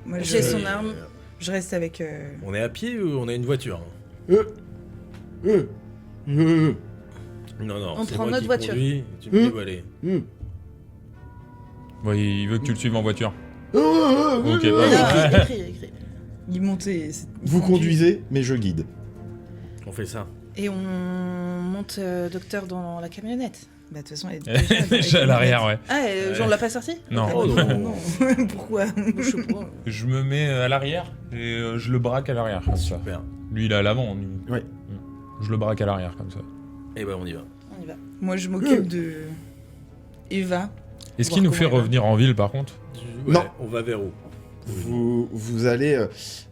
Speaker 5: Moi,
Speaker 1: J'ai son arme.
Speaker 5: Je reste avec.
Speaker 4: On est à pied ou on a une voiture?
Speaker 2: Euh, euh, euh,
Speaker 4: Non, non,
Speaker 1: On
Speaker 4: c'est
Speaker 1: prend
Speaker 4: moi
Speaker 1: notre
Speaker 4: qui
Speaker 1: voiture.
Speaker 4: conduis, tu me dis où aller.
Speaker 3: Bon, il veut que tu le suives en voiture. Ok,
Speaker 1: Non,
Speaker 3: bah,
Speaker 1: écrit.
Speaker 5: Il montait.
Speaker 2: Vous conduisez, mais je guide.
Speaker 4: On fait ça.
Speaker 1: Et on monte docteur dans la camionnette.
Speaker 5: Bah, de toute façon, elle est déjà
Speaker 3: déjà à l'arrière, ouais.
Speaker 1: Ah, on l'a pas sorti?
Speaker 3: Non.
Speaker 1: Ok.
Speaker 4: Oh, non.
Speaker 5: Non. Pourquoi?
Speaker 1: Je sais pas.
Speaker 3: Je me mets à l'arrière et je le braque à l'arrière. Comme ça.
Speaker 4: Super.
Speaker 3: Lui, il est à l'avant. lui.
Speaker 2: Ouais.
Speaker 3: Je le braque à l'arrière, comme ça.
Speaker 4: Et ben on y va.
Speaker 1: On y va.
Speaker 5: Moi, je m'occupe de Eva.
Speaker 3: Est-ce
Speaker 5: Voir
Speaker 3: qu'il nous
Speaker 5: comment
Speaker 3: fait
Speaker 5: elle va.
Speaker 3: revenir en ville, par contre?
Speaker 4: Ouais,
Speaker 2: Non.
Speaker 4: On va vers où?
Speaker 2: Vous allez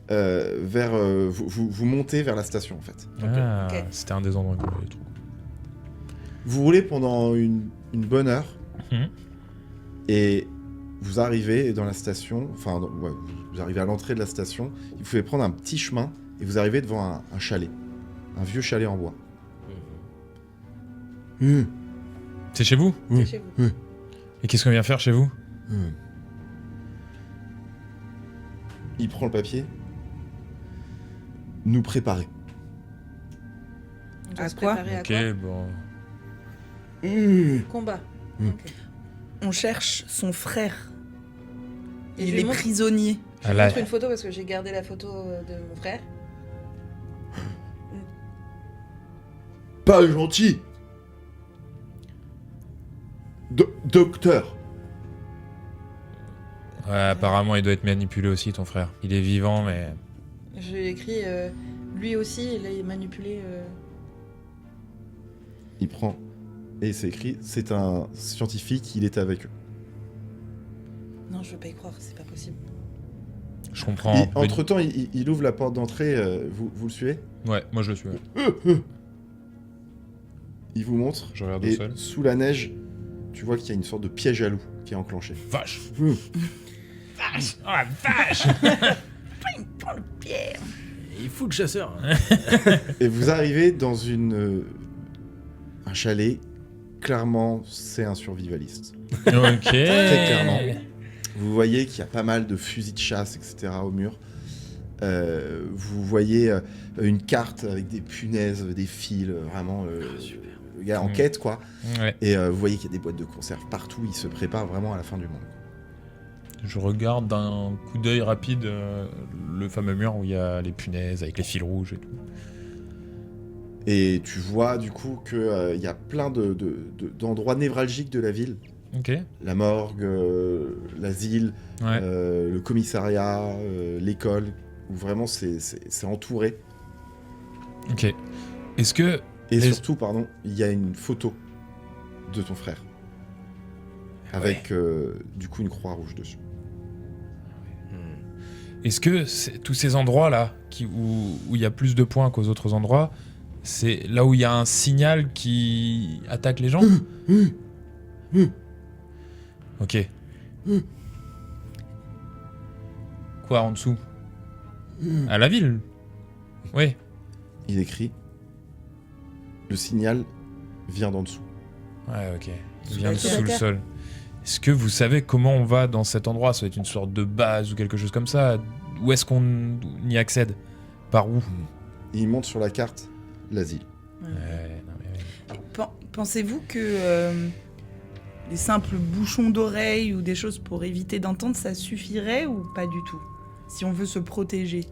Speaker 2: vers... vous montez vers la station, en fait.
Speaker 3: Ah,
Speaker 1: Ok.
Speaker 3: c'était un des endroits que j'avais trouvé.
Speaker 2: Vous roulez pendant une bonne heure.
Speaker 3: Mhm.
Speaker 2: Et vous arrivez dans la station... Enfin, ouais, vous arrivez à l'entrée de la station. Vous pouvez prendre un petit chemin et vous arrivez devant un chalet. Un vieux chalet en bois.
Speaker 3: C'est chez vous?
Speaker 1: C'est chez vous.
Speaker 3: Et qu'est-ce qu'on vient faire chez vous?
Speaker 2: Il prend le papier. Nous préparer.
Speaker 1: On doit
Speaker 5: À
Speaker 1: se
Speaker 5: quoi?
Speaker 1: préparer à
Speaker 3: Ok, bon.
Speaker 1: Combat.
Speaker 2: Mm.
Speaker 1: Ok.
Speaker 5: On cherche son frère.
Speaker 1: Et
Speaker 5: Il
Speaker 1: je lui
Speaker 5: est
Speaker 1: montre-
Speaker 5: prisonnier.
Speaker 1: Je
Speaker 3: Ah,
Speaker 1: vous
Speaker 3: là,
Speaker 1: montre une photo parce que j'ai gardé la photo de mon frère.
Speaker 2: Pas gentil. Docteur.
Speaker 3: ouais, apparemment, il doit être manipulé aussi, ton frère. Il est vivant, mais...
Speaker 1: J'ai écrit lui aussi, il est manipulé.
Speaker 2: Il prend et c'est écrit, c'est un scientifique, il était avec eux.
Speaker 1: Non, je veux pas y croire, c'est pas possible.
Speaker 3: Je comprends.
Speaker 2: Et entre-temps, il ouvre la porte d'entrée, vous le suivez.
Speaker 3: Ouais, moi je le suis. Ouais.
Speaker 2: Il vous montre,
Speaker 3: Je regarde au
Speaker 2: et
Speaker 3: sol.
Speaker 2: sous la neige, tu vois qu'il y a une sorte de piège à loup qui est enclenché.
Speaker 3: Vache!
Speaker 2: Mmh.
Speaker 3: Vache! Oh la vache!
Speaker 5: Prends le pierre.
Speaker 4: Il fout le chasseur.
Speaker 2: Et vous arrivez dans un chalet, clairement, c'est un survivaliste.
Speaker 3: Ok.
Speaker 2: Très clairement. Vous voyez qu'il y a pas mal de fusils de chasse, etc. au mur. Vous voyez une carte avec des punaises, des fils, vraiment le gars en
Speaker 3: Mm.
Speaker 2: quête, quoi.
Speaker 3: Ouais.
Speaker 2: Et vous voyez qu'il y a des boîtes de conserve partout. Il se prépare vraiment à la fin du monde.
Speaker 3: Je regarde d'un coup d'œil rapide le fameux mur où il y a les punaises avec les fils rouges et tout.
Speaker 2: Et tu vois du coup qu'il y a plein d'endroits névralgiques de la ville.
Speaker 3: Ok.
Speaker 2: La morgue, l'asile,
Speaker 3: Ouais.
Speaker 2: le commissariat, l'école, où vraiment c'est entouré.
Speaker 3: Ok. Est-ce que.
Speaker 2: Et
Speaker 3: Les-
Speaker 2: surtout, pardon, il y a une photo de ton frère. Avec du coup une croix rouge dessus.
Speaker 3: Est-ce que tous ces endroits-là, où il y a plus de points qu'aux autres endroits, c'est là où il y a un signal qui attaque les gens? Ok. Quoi en dessous? À la ville? Oui.
Speaker 2: Il écrit le signal vient d'en dessous.
Speaker 3: Ouais, ok. Il
Speaker 5: Sous
Speaker 3: vient
Speaker 5: la
Speaker 3: de
Speaker 5: terre.
Speaker 3: sous le sol. Est-ce que vous savez comment on va dans cet endroit? Ça va être une sorte de base ou quelque chose comme ça? Où est-ce qu'on y accède? Par où?
Speaker 2: Et il monte sur la carte l'asile.
Speaker 3: Ouais, non, mais ouais.
Speaker 5: Pensez-vous que les simples bouchons d'oreilles ou des choses pour éviter d'entendre, ça suffirait ou pas du tout? Si on veut se protéger.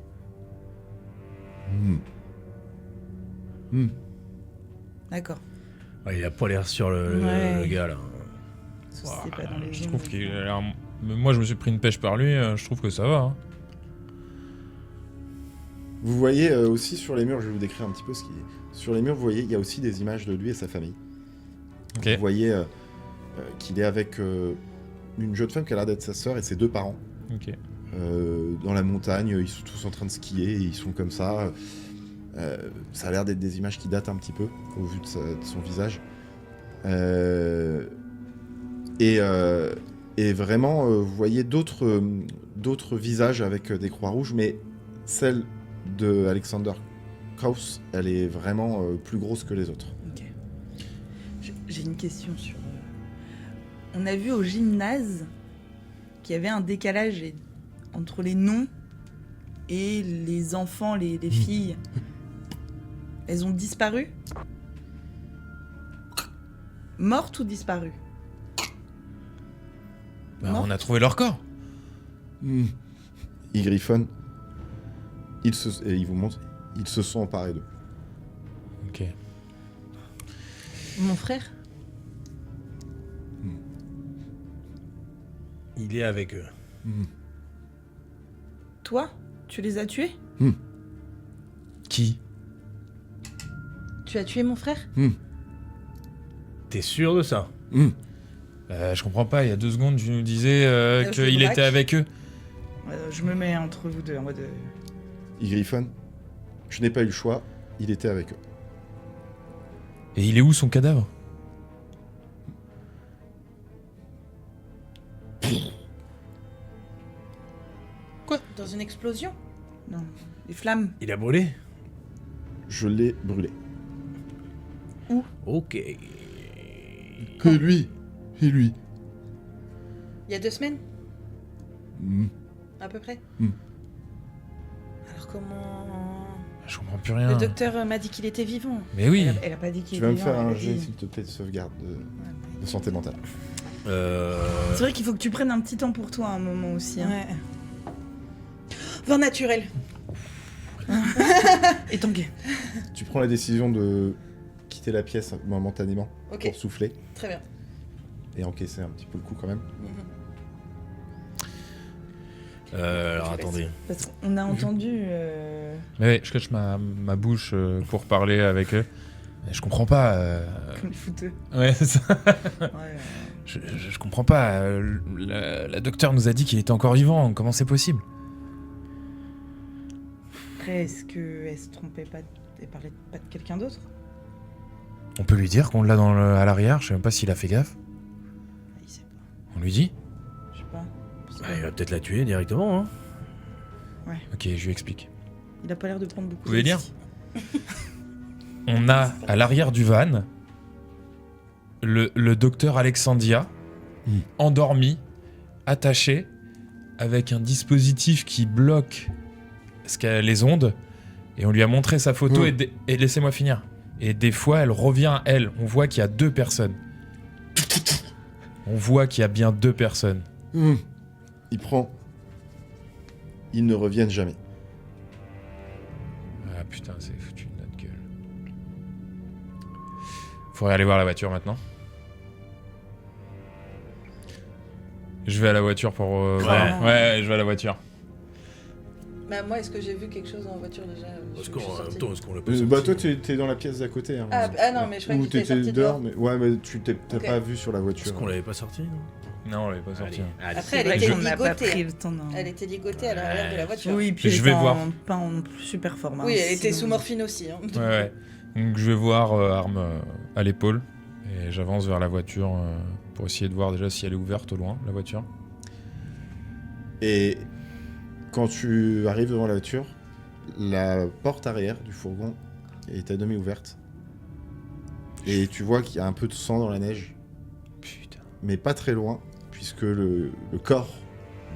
Speaker 5: D'accord.
Speaker 4: Ouais, il a pas l'air sur le
Speaker 5: Ouais.
Speaker 4: gars là.
Speaker 5: C'est pas dans les
Speaker 3: Je
Speaker 5: zones.
Speaker 3: trouve qu'il a l'air... Moi, je me suis pris une pêche par lui, je trouve que ça va. Hein.
Speaker 2: Vous voyez aussi sur les murs, je vais vous décrire un petit peu ce qui est. Sur les murs, vous voyez, il y a aussi des images de lui et sa famille.
Speaker 3: Ok.
Speaker 2: Vous voyez qu'il est avec une jeune femme qui a l'air d'être sa sœur et ses deux parents.
Speaker 3: Ok.
Speaker 2: Dans la montagne, ils sont tous en train de skier et ils sont comme ça. Ça a l'air d'être des images qui datent un petit peu au vu de son visage. Et vraiment, vous voyez d'autres visages avec des croix rouges, mais celle de Alexander Krauss, elle est vraiment plus grosse que les autres.
Speaker 5: Ok. J'ai une question sur... On a vu au gymnase qu'il y avait un décalage entre les noms et les enfants, les filles. Elles ont disparu? Mortes ou disparues?
Speaker 3: Bah,
Speaker 5: Non.
Speaker 3: on a trouvé leur corps.
Speaker 2: Il griffonne. Et il vous montre. Ils se sont emparés d'eux.
Speaker 3: Ok.
Speaker 1: Mon frère?
Speaker 4: Il est avec eux.
Speaker 5: Toi? Tu les as tués?
Speaker 3: Qui?
Speaker 1: Tu as tué mon frère?
Speaker 4: T'es sûr de ça?
Speaker 3: Je comprends pas, il y a 2 secondes, tu nous disais
Speaker 5: je
Speaker 3: qu'il
Speaker 5: braque.
Speaker 3: était avec eux.
Speaker 5: Je me mets entre vous deux en mode...
Speaker 2: Il griffonne. Je n'ai pas eu le choix. Il était avec eux.
Speaker 3: Et il est où son cadavre?
Speaker 1: Quoi? Dans une explosion?
Speaker 5: Non, les flammes.
Speaker 4: Il a brûlé?
Speaker 2: Je l'ai brûlé.
Speaker 4: Ok.
Speaker 2: Et lui. Et lui.
Speaker 1: Il y a 2 semaines?
Speaker 2: Hmm.
Speaker 1: À peu près?
Speaker 2: Hmm.
Speaker 1: Alors comment...
Speaker 3: Je comprends plus rien.
Speaker 1: Le docteur m'a dit qu'il était vivant.
Speaker 3: Mais oui.
Speaker 5: Elle a pas dit qu'il
Speaker 2: Tu vas me
Speaker 5: était
Speaker 2: faire
Speaker 5: vivant,
Speaker 2: un
Speaker 5: elle a
Speaker 2: jet,
Speaker 5: dit-
Speaker 2: s'il te plaît, de sauvegarde de santé mentale.
Speaker 5: C'est vrai qu'il faut que tu prennes un petit temps pour toi à un moment aussi. Hein.
Speaker 1: Ouais. Vin naturel.
Speaker 5: Et tanguer.
Speaker 2: Tu prends la décision de quitter la pièce momentanément
Speaker 1: Ok,
Speaker 2: pour souffler
Speaker 1: très bien.
Speaker 2: et encaisser un petit peu le coup quand même.
Speaker 4: Alors
Speaker 1: Je
Speaker 4: attendez.
Speaker 5: Parce qu'on a entendu...
Speaker 3: Mais ouais, je cache ma bouche pour parler avec eux. Mais je comprends pas.
Speaker 5: Comme les fouteux.
Speaker 3: Ouais, c'est ça.
Speaker 5: Ouais.
Speaker 3: Je comprends pas. La docteur nous a dit qu'il était encore vivant. Comment c'est possible?
Speaker 5: Après, est-ce qu'elle se trompait pas et parlait pas de quelqu'un d'autre?
Speaker 3: On peut lui dire qu'on l'a à l'arrière. Je sais même pas s'il a fait gaffe.
Speaker 5: Il sait pas.
Speaker 3: On lui dit?
Speaker 5: Je sais pas.
Speaker 4: Bah, il va peut-être la tuer directement. Hein.
Speaker 3: Ok, je lui explique.
Speaker 5: Il a pas l'air de prendre beaucoup
Speaker 3: Vous voulez
Speaker 5: de
Speaker 3: lire
Speaker 5: risques.
Speaker 3: On a à l'arrière du van le docteur Alexandria, endormi, attaché, avec un dispositif qui bloque les ondes, et on lui a montré sa photo, et laissez-moi finir. Et des fois, elle revient à elle. On voit qu'il y a 2 personnes. On voit qu'il y a bien 2 personnes.
Speaker 2: Il prend. Ils ne reviennent jamais.
Speaker 3: Ah putain, c'est foutu de notre gueule. Faudrait aller voir la voiture maintenant. Je vais à la voiture pour... voir. Ouais, je vais à la voiture.
Speaker 1: Bah moi, est-ce que j'ai vu quelque chose en voiture déjà?
Speaker 4: Est-ce
Speaker 1: Je suis sortie.
Speaker 4: qu'on l'a pas
Speaker 2: Bah
Speaker 4: sorti,
Speaker 2: toi
Speaker 4: non
Speaker 2: t'es dans la pièce d'à côté. Hein.
Speaker 1: Ah non, mais je croyais
Speaker 2: Ou
Speaker 1: que tu étais
Speaker 2: t'étais
Speaker 1: sorti
Speaker 2: dehors,
Speaker 1: dehors.
Speaker 2: mais ouais, mais tu t'as
Speaker 1: Ok.
Speaker 2: pas vu sur la
Speaker 4: Est-ce
Speaker 2: voiture.
Speaker 4: qu'on l'avait pas sorti, non?
Speaker 3: Non, on l'avait pas sorti.
Speaker 4: Allez.
Speaker 1: Après, elle
Speaker 5: C'est
Speaker 1: était
Speaker 5: vrai qu'on n'a pas
Speaker 1: ligotée.
Speaker 5: pris le temps d'un...
Speaker 1: Elle était ligotée à l'arrière de la voiture.
Speaker 5: Oui, puis
Speaker 3: Je
Speaker 5: elle
Speaker 3: vais
Speaker 5: était
Speaker 3: voir.
Speaker 5: pas en super format.
Speaker 1: Oui, elle était
Speaker 5: sinon-
Speaker 1: sous morphine aussi. Hein.
Speaker 3: Ouais, ouais. Donc je vais voir arme à l'épaule, et j'avance vers la voiture pour essayer de voir déjà si elle est ouverte au loin, la voiture.
Speaker 2: Et quand tu arrives devant la voiture, la porte arrière du fourgon est à demi ouverte. Et tu vois qu'il y a un peu de sang dans la neige,
Speaker 3: Putain.
Speaker 2: mais pas très loin, puisque le corps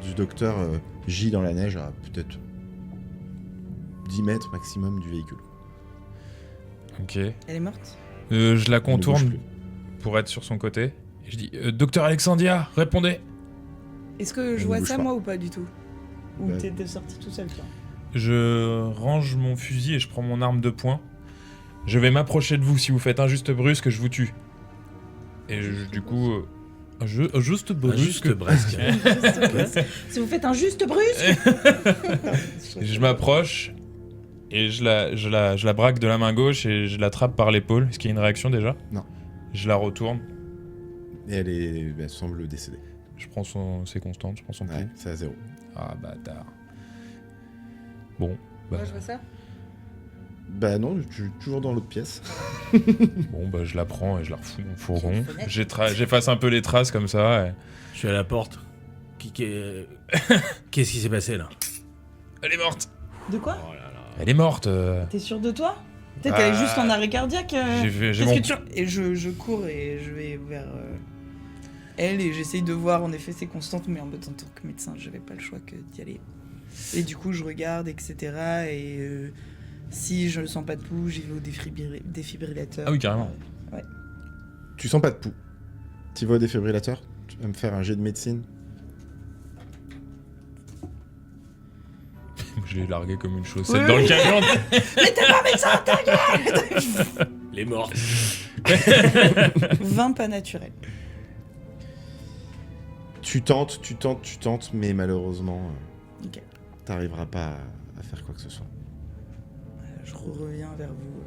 Speaker 2: du docteur gît dans la neige à peut-être 10 mètres maximum du véhicule.
Speaker 3: Ok.
Speaker 5: Elle est morte?
Speaker 3: Je la
Speaker 2: Il ne bouge
Speaker 3: contourne
Speaker 2: plus.
Speaker 3: pour être sur son côté. Et je dis Docteur Alexandria, répondez.
Speaker 5: Est-ce que je
Speaker 2: Elle
Speaker 5: vois
Speaker 2: ne bouge
Speaker 5: ça,
Speaker 2: pas.
Speaker 5: moi, ou pas du tout? Ou
Speaker 2: Ouais.
Speaker 5: t'es sorti tout seul, toi?
Speaker 3: Je range mon fusil et je prends mon arme de poing. Je vais m'approcher de vous. Si vous faites un juste brusque, je vous tue. Et du coup, juste brusque.
Speaker 4: Juste Brest.
Speaker 5: Juste brusque. Si vous faites un juste brusque!
Speaker 3: Je m'approche et je la braque de la main gauche et je l'attrape par l'épaule. Est-ce qu'il y a une réaction déjà?
Speaker 2: Non.
Speaker 3: Je la retourne.
Speaker 2: Et elle semble décédée.
Speaker 3: Je prends ses constantes, je prends son pouls.
Speaker 2: Ouais, c'est à 0.
Speaker 3: Ah bâtard. Bon. Bah,
Speaker 1: Moi, je vois ça.
Speaker 2: Bah non, tu es toujours dans l'autre pièce.
Speaker 3: bon, bah je la prends et je la refous dans le fourgon. J'efface un peu les traces comme ça. Et...
Speaker 4: Je suis à la porte. Qu'est-ce qui s'est passé là?
Speaker 3: Elle est morte.
Speaker 5: De quoi?
Speaker 4: Oh là là.
Speaker 3: Elle est morte.
Speaker 5: T'es sûr de toi? Peut-être qu'elle est juste en arrêt cardiaque.
Speaker 3: J'ai
Speaker 5: Qu'est-ce
Speaker 3: mon-
Speaker 5: que tu... Et je cours et je vais vers elle et j'essaye de voir en effet ses constantes, mais en tant que médecin, je n'avais pas le choix que d'y aller. Et du coup, je regarde, etc. Et si je ne sens pas de pouls, j'y vais au défibrillateur.
Speaker 3: Ah oui, carrément.
Speaker 2: Tu sens pas de pouls. Tu vas au défibrillateur, tu vas me faire un jet de médecine.
Speaker 3: Je l'ai largué comme une chaussette
Speaker 5: Oui,
Speaker 3: dans le
Speaker 5: oui.
Speaker 3: camion.
Speaker 5: Mais t'es pas médecin, ta gueule.
Speaker 4: Les morts.
Speaker 5: 20 pas naturels.
Speaker 2: Tu tentes, mais malheureusement,
Speaker 5: Ok.
Speaker 2: t'arriveras pas à faire quoi que ce soit.
Speaker 5: Je reviens vers vous,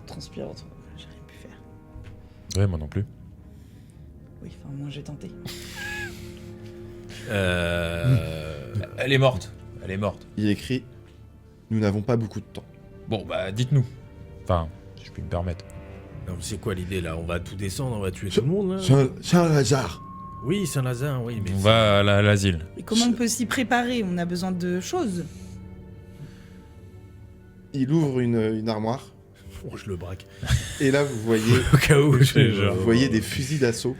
Speaker 5: transpirante. J'ai rien pu faire.
Speaker 3: Ouais, moi non plus.
Speaker 5: Oui, enfin, moi j'ai tenté.
Speaker 3: Elle est morte. Elle est morte.
Speaker 2: Il écrit « Nous n'avons pas beaucoup de temps.
Speaker 3: Bon, bah, dites-nous. Enfin, si je puis me permettre.
Speaker 4: Non, mais c'est quoi l'idée là? On va tout descendre, on va tuer tout le monde là?
Speaker 2: C'est un hasard.
Speaker 4: Oui, Saint-Lazare, oui, mais.
Speaker 3: On va à l'asile.
Speaker 5: Et comment on peut s'y préparer? On a besoin de choses. »
Speaker 2: Il ouvre une armoire
Speaker 4: Oh, je le braque.
Speaker 2: et là vous voyez,
Speaker 4: Au cas où,
Speaker 2: vous voyez des fusils d'assaut.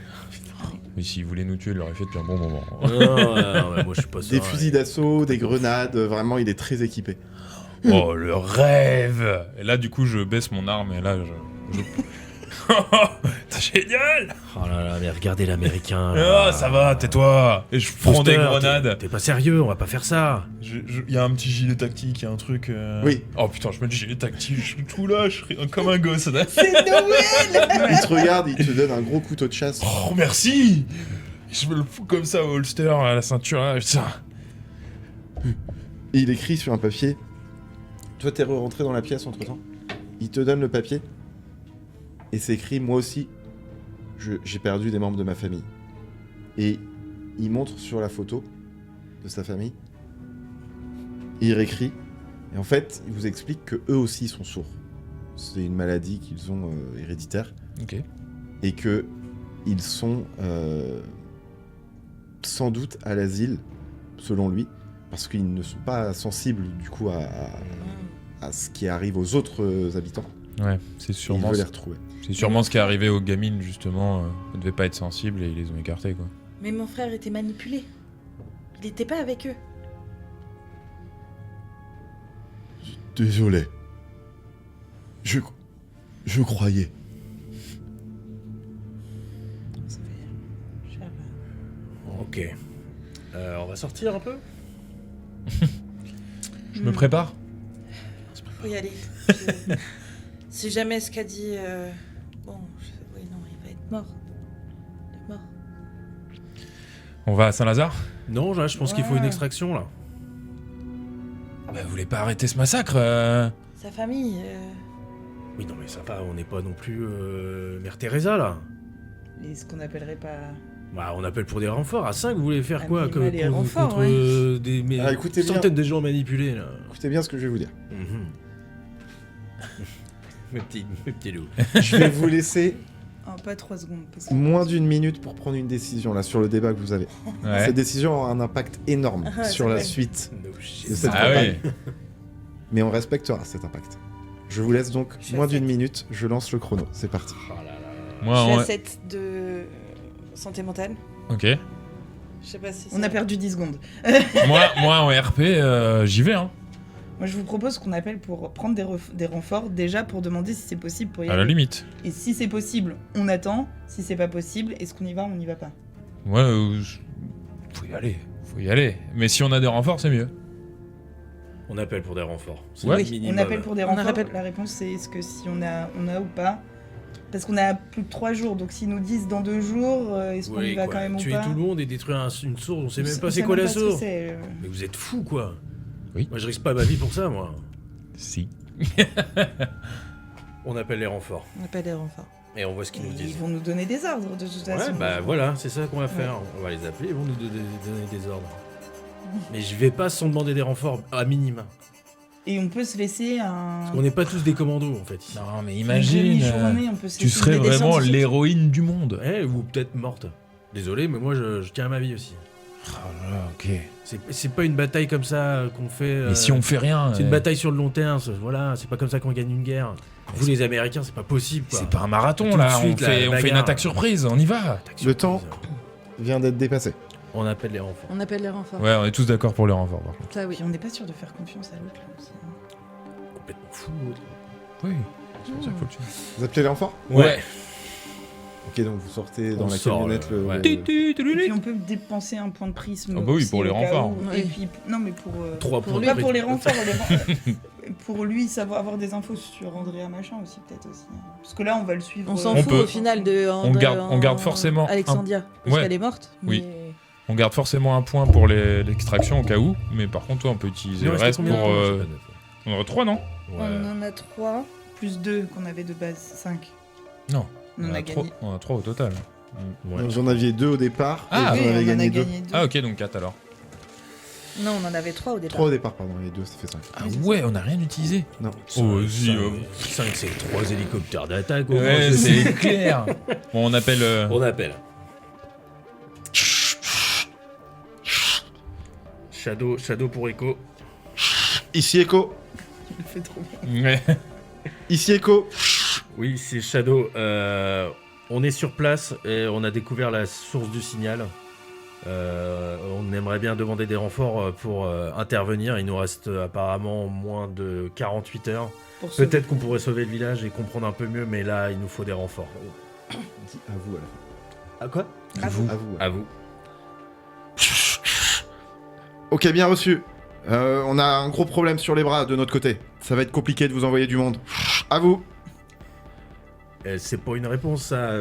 Speaker 3: Mais s'il voulait nous tuer, il l'aurait fait depuis un bon moment.
Speaker 4: Non, mais moi je suis pas
Speaker 2: Des
Speaker 4: ça.
Speaker 2: fusils d'assaut, des grenades, vraiment il est très équipé.
Speaker 3: Oh, le rêve! Et là, du coup, je baisse mon arme et là, je... C'est génial!
Speaker 4: Oh là là, mais regardez l'américain.
Speaker 3: Ah, ça va, tais-toi! Et je prends des grenades.
Speaker 4: T'es pas sérieux, on va pas faire ça.
Speaker 3: Il y a un petit gilet tactique, il y a un truc...
Speaker 2: Oui.
Speaker 3: Oh putain, je mets le gilet tactique, je suis tout là, je serais comme un gosse. Là.
Speaker 5: C'est Noël.
Speaker 2: Il te regarde, il te donne un gros couteau de chasse.
Speaker 3: Oh, merci! Je me le fous comme ça au holster, à la ceinture, là, putain.
Speaker 2: Et il écrit sur un papier. Toi t'es rentré dans la pièce entre temps. Il te donne le papier. Et c'est écrit, moi aussi, j'ai perdu des membres de ma famille. Et il montre sur la photo de sa famille. Et il réécrit. Et en fait, il vous explique que eux aussi sont sourds. C'est une maladie qu'ils ont héréditaire.
Speaker 3: Ok.
Speaker 2: Et que ils sont sans doute à l'asile, selon lui, parce qu'ils ne sont pas sensibles du coup à ce qui arrive aux autres habitants.
Speaker 3: Ouais, c'est
Speaker 2: Et il
Speaker 3: sûrement...
Speaker 2: veut les retrouver.
Speaker 3: C'est sûrement ce qui est arrivé aux gamines, justement. Elles devaient pas être sensibles et ils les ont écartées, quoi.
Speaker 1: Mais mon frère était manipulé. Il était pas avec eux.
Speaker 2: Désolé. Je croyais.
Speaker 4: Ok. On va sortir un peu?
Speaker 3: Je me prépare.
Speaker 1: Faut y aller. Si jamais ce qu'a dit... Bon, oui, non, il va être mort. Il est mort.
Speaker 3: On va à Saint-Lazare?
Speaker 4: Non, là, je pense qu'il faut une extraction là.
Speaker 3: Bah, vous voulez pas arrêter ce massacre
Speaker 1: Sa famille...
Speaker 4: Oui, non, mais ça va, on n'est pas non plus Mère Teresa là.
Speaker 5: Et ce qu'on appellerait pas...
Speaker 4: Bah, on appelle pour des renforts. À 5, vous voulez faire
Speaker 5: Ah,
Speaker 4: quoi
Speaker 5: mais
Speaker 4: que,
Speaker 5: les
Speaker 4: contre,
Speaker 5: renforts,
Speaker 4: contre,
Speaker 5: ouais.
Speaker 4: des
Speaker 2: Ah, écoutez bien.
Speaker 4: centaines de gens manipulés là?
Speaker 2: Écoutez bien ce que je vais vous dire.
Speaker 4: Mes petits loups.
Speaker 2: Je vais vous laisser
Speaker 5: Ah, pas 3 secondes. Parce que...
Speaker 2: moins d'une minute pour prendre une décision là sur le débat que vous avez.
Speaker 3: Ouais.
Speaker 2: Cette décision aura un impact énorme
Speaker 1: Ah,
Speaker 2: sur
Speaker 1: c'est
Speaker 2: la
Speaker 1: vrai.
Speaker 2: suite
Speaker 4: No
Speaker 2: de
Speaker 4: shit.
Speaker 2: cette
Speaker 3: Ah
Speaker 2: campagne.
Speaker 3: oui.
Speaker 2: Mais on respectera cet impact. Je vous laisse donc
Speaker 5: Je suis
Speaker 2: moins
Speaker 5: à
Speaker 2: d'une
Speaker 5: 7.
Speaker 2: minute. Je lance le chrono. C'est parti.
Speaker 4: Oh là là.
Speaker 3: Moi,
Speaker 1: Je suis
Speaker 3: ouais.
Speaker 1: à 7 de santé mentale.
Speaker 3: Ok.
Speaker 1: Je sais pas si
Speaker 5: On a perdu 10 secondes.
Speaker 3: moi, en RP, j'y vais, hein.
Speaker 5: Moi, je vous propose qu'on appelle pour prendre des renforts, déjà pour demander si c'est possible pour y
Speaker 3: À la
Speaker 5: aller.
Speaker 3: limite.
Speaker 5: Et si c'est possible, on attend. Si c'est pas possible, est-ce qu'on y va ou on n'y va pas?
Speaker 3: Ouais, faut y aller. Faut y aller. Mais si on a des renforts, c'est mieux.
Speaker 4: On appelle pour des renforts. C'est
Speaker 3: Ouais.
Speaker 4: le
Speaker 5: Oui,
Speaker 4: minimum.
Speaker 5: on appelle pour des
Speaker 1: On
Speaker 5: renforts.
Speaker 1: appelle.
Speaker 5: La réponse, c'est est-ce que si on a ou pas? Parce qu'on a plus de 3 jours, donc s'ils nous disent dans 2 jours, est-ce qu'on
Speaker 4: Oui,
Speaker 5: y va
Speaker 4: quoi.
Speaker 5: quand même ou
Speaker 4: Tuer
Speaker 5: pas?
Speaker 4: tout le monde et détruire une source, on sait même pas
Speaker 5: On
Speaker 4: c'est
Speaker 5: sait
Speaker 4: quoi
Speaker 5: même
Speaker 4: la
Speaker 5: pas ce que
Speaker 4: source.
Speaker 5: c'est,
Speaker 4: Mais vous êtes fous quoi.
Speaker 3: Oui.
Speaker 4: Moi je risque pas ma vie pour ça moi.
Speaker 3: Si.
Speaker 4: On appelle les renforts
Speaker 1: On appelle les renforts.
Speaker 4: et on voit ce qu'ils nous
Speaker 5: Ils
Speaker 4: disent.
Speaker 5: vont nous donner des ordres de toute façon.
Speaker 4: Ouais, bah voilà, c'est ça qu'on va faire. On va les appeler, ils vont nous donner des ordres. Mais je vais pas sans demander des renforts à minima.
Speaker 5: Et on peut se laisser un.
Speaker 4: Parce qu'on n'est pas tous des commandos en fait.
Speaker 3: Non, mais
Speaker 5: une
Speaker 3: imagine.
Speaker 5: demi-journée, on peut se
Speaker 3: Tu
Speaker 5: laisser
Speaker 3: serais
Speaker 5: une des
Speaker 3: vraiment
Speaker 5: scientifiques.
Speaker 3: l'héroïne du monde.
Speaker 4: Ouais, ou peut-être morte. Désolé, mais moi je tiens à ma vie aussi.
Speaker 3: Oh là, ok.
Speaker 4: C'est pas une bataille comme ça qu'on fait.
Speaker 3: Mais si on fait rien.
Speaker 4: C'est une bataille sur le long terme. Voilà, c'est pas comme ça qu'on gagne une guerre. Vous les Américains, c'est pas possible. Quoi.
Speaker 3: C'est pas un marathon
Speaker 4: Tout de
Speaker 3: là,
Speaker 4: suite,
Speaker 3: on fait une
Speaker 4: bagarre.
Speaker 3: attaque surprise, on y va.
Speaker 4: Attaque
Speaker 2: Le
Speaker 4: surprise.
Speaker 2: temps vient d'être dépassé.
Speaker 4: On appelle les renforts.
Speaker 1: On appelle les renforts.
Speaker 3: Ouais, on est tous d'accord pour les renforts par contre.
Speaker 1: Ça oui.
Speaker 5: Puis on n'est pas sûr de faire confiance à l'autre là aussi.
Speaker 4: Complètement fou. l'autre.
Speaker 3: Oui, c'est pour ça qu'il faut le tuer.
Speaker 2: Vous appelez les renforts?
Speaker 4: Ouais.
Speaker 2: Ok, donc vous sortez dans
Speaker 4: On
Speaker 2: la
Speaker 4: sort,
Speaker 2: camionnette
Speaker 4: ouais.
Speaker 5: Et puis on peut dépenser un point de prisme.
Speaker 3: Ah bah oui,
Speaker 5: aussi,
Speaker 3: pour les
Speaker 5: au cas
Speaker 3: renforts.
Speaker 5: où.
Speaker 1: Oui.
Speaker 5: Et puis non mais pour
Speaker 4: 3
Speaker 1: pour
Speaker 4: points
Speaker 1: lui,
Speaker 4: de
Speaker 5: pas pour les
Speaker 4: rythme.
Speaker 5: renforts, pour lui savoir avoir des infos sur Andrea machin aussi peut-être aussi. Parce que là on va le suivre.
Speaker 1: On s'en
Speaker 3: On
Speaker 1: fout
Speaker 3: peut.
Speaker 1: au final de.
Speaker 3: on garde forcément un-
Speaker 1: Alexandria. Parce
Speaker 3: Ouais.
Speaker 1: qu'elle est morte.
Speaker 3: Oui.
Speaker 1: mais-
Speaker 3: On garde forcément un point pour l'extraction au cas où, mais par contre, toi, on peut utiliser
Speaker 4: Il en
Speaker 3: le
Speaker 4: reste
Speaker 3: reste pour.
Speaker 4: combien de points, je sais
Speaker 3: On aurait 3, non
Speaker 4: pas. Ouais.
Speaker 5: On en a 3 plus 2 qu'on avait de base 5.
Speaker 3: Non.
Speaker 5: On en a gagné.
Speaker 3: On a 3 au total.
Speaker 4: Ouais.
Speaker 2: Donc, vous en aviez 2 au départ,
Speaker 3: Ah,
Speaker 2: et
Speaker 5: Oui,
Speaker 2: vous en
Speaker 5: on
Speaker 2: avez
Speaker 5: en a
Speaker 2: gagné 2.
Speaker 5: gagné 2.
Speaker 3: Ah, ok, donc 4 alors.
Speaker 1: Non, on en avait 3 au départ.
Speaker 2: 3 au départ, pardon, et 2, ça fait 5.
Speaker 3: Ah ouais, on a rien utilisé.
Speaker 2: Non.
Speaker 3: Oh, vas-y.
Speaker 4: 5, c'est 3 hélicoptères d'attaque.
Speaker 3: Ouais, c'est clair. Bon, on appelle.
Speaker 4: On appelle. Shadow pour Echo.
Speaker 2: Ici Echo.
Speaker 5: Tu le fais trop bien.
Speaker 3: Ouais.
Speaker 2: Ici Echo.
Speaker 4: Oui, c'est Shadow. On est sur place et on a découvert la source du signal. On aimerait bien demander des renforts pour intervenir. Il nous reste apparemment moins de 48 heures.
Speaker 5: Pour sauver.
Speaker 4: Peut-être qu'on pourrait sauver le village et comprendre un peu mieux, mais là, il nous faut des renforts.
Speaker 2: Dis à vous à la fin.
Speaker 4: À quoi
Speaker 5: À vous.
Speaker 2: À vous.
Speaker 4: À vous.
Speaker 2: Ok, bien reçu. On a un gros problème sur les bras de notre côté. Ça va être compliqué de vous envoyer du monde. À vous.
Speaker 4: C'est pas une réponse, ça,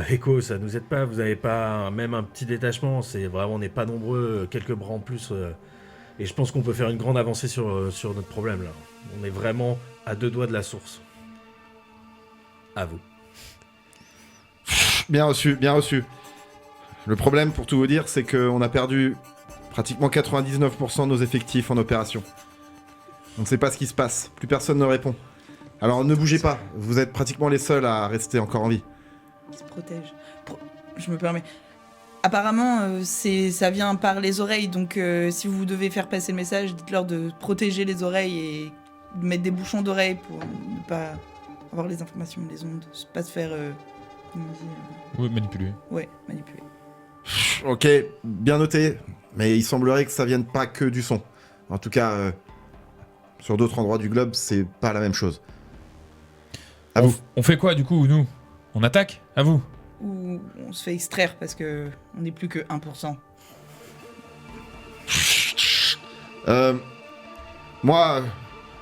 Speaker 4: Echo, ça nous aide pas. Vous avez pas même un petit détachement. C'est vraiment, on n'est pas nombreux, quelques bras en plus. Et je pense qu'on peut faire une grande avancée sur notre problème là. On est vraiment à 2 doigts de la source. À vous.
Speaker 2: Bien reçu, bien reçu. Le problème, pour tout vous dire, c'est qu'on a perdu pratiquement 99% de nos effectifs en opération. On ne sait pas ce qui se passe. Plus personne ne répond. Alors ne bougez pas. Vous êtes pratiquement les seuls à rester encore en vie.
Speaker 5: Qui se protège. Je me permets. Apparemment, ça vient par les oreilles, donc si vous devez faire passer le message, dites-leur de protéger les oreilles et de mettre des bouchons d'oreilles pour ne pas avoir les informations, les ondes, pas se faire comment on dit,
Speaker 3: Oui, manipuler.
Speaker 5: ouais, manipuler.
Speaker 2: Ok, bien noté. Mais il semblerait que ça vienne pas que du son. En tout cas, sur d'autres endroits du globe, c'est pas la même chose. À vous.
Speaker 3: On fait quoi du coup, nous? On attaque? À vous?
Speaker 5: Ou on se fait extraire parce que on n'est plus que 1%.
Speaker 2: Moi,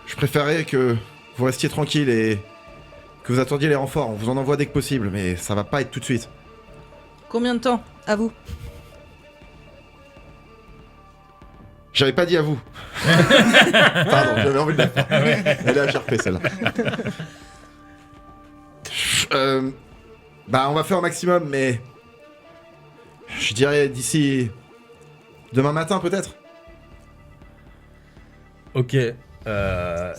Speaker 2: je préférais que vous restiez tranquille et que vous attendiez les renforts. On vous en envoie dès que possible, mais ça va pas être tout de suite.
Speaker 1: Combien de temps? À vous.
Speaker 2: J'avais pas dit à vous. Pardon, j'avais envie de la faire. Elle est HRP celle-là. Bah, on va faire au maximum, mais je dirais d'ici demain matin peut-être.
Speaker 4: Ok.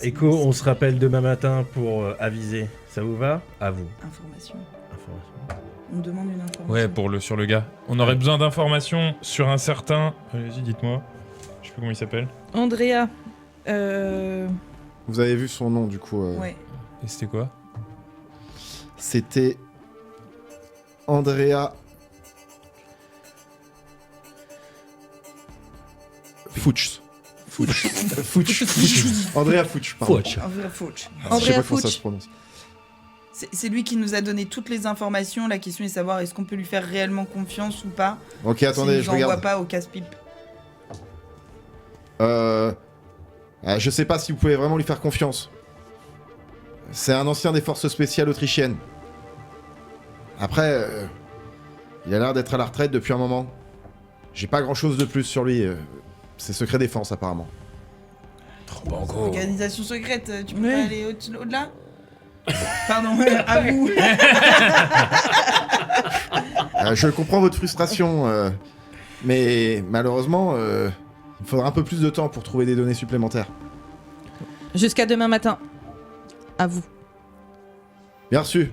Speaker 4: Echo, on se rappelle demain matin pour aviser. Ça vous va? À vous.
Speaker 5: Information.
Speaker 4: Information.
Speaker 5: On demande une information.
Speaker 3: Ouais, sur le gars. On aurait besoin d'informations sur un certain. Allez-y, dites-moi. Je sais plus comment il s'appelle.
Speaker 1: Andrea.
Speaker 2: Vous avez vu son nom du coup.
Speaker 5: Ouais.
Speaker 3: Et c'était quoi?
Speaker 2: C'était Andrea Fuchs. Fuchs. Andrea Fuchs, pardon.
Speaker 4: Fuchs.
Speaker 5: Andrea Fuchs.
Speaker 2: Je sais pas
Speaker 1: Andrea
Speaker 2: comment ça
Speaker 1: Fuchs.
Speaker 2: se prononce.
Speaker 5: C'est lui qui nous a donné toutes les informations. La question est de savoir est-ce qu'on peut lui faire réellement confiance ou pas.
Speaker 2: Ok, attendez,
Speaker 5: S'il
Speaker 2: je
Speaker 5: nous envoie
Speaker 2: regarde.
Speaker 5: pas au casse-pipe.
Speaker 2: Je sais pas si vous pouvez vraiment lui faire confiance. C'est un ancien des forces spéciales autrichiennes. Après, il a l'air d'être à la retraite depuis un moment. J'ai pas grand chose de plus sur lui. C'est secret défense apparemment.
Speaker 3: Banco.
Speaker 5: Organisation secrète, tu peux
Speaker 1: Oui.
Speaker 5: pas aller au-delà. Pardon, à vous.
Speaker 2: Je comprends votre frustration, mais malheureusement, il faudra un peu plus de temps pour trouver des données supplémentaires.
Speaker 1: Jusqu'à demain matin. À vous.
Speaker 2: Bien reçu.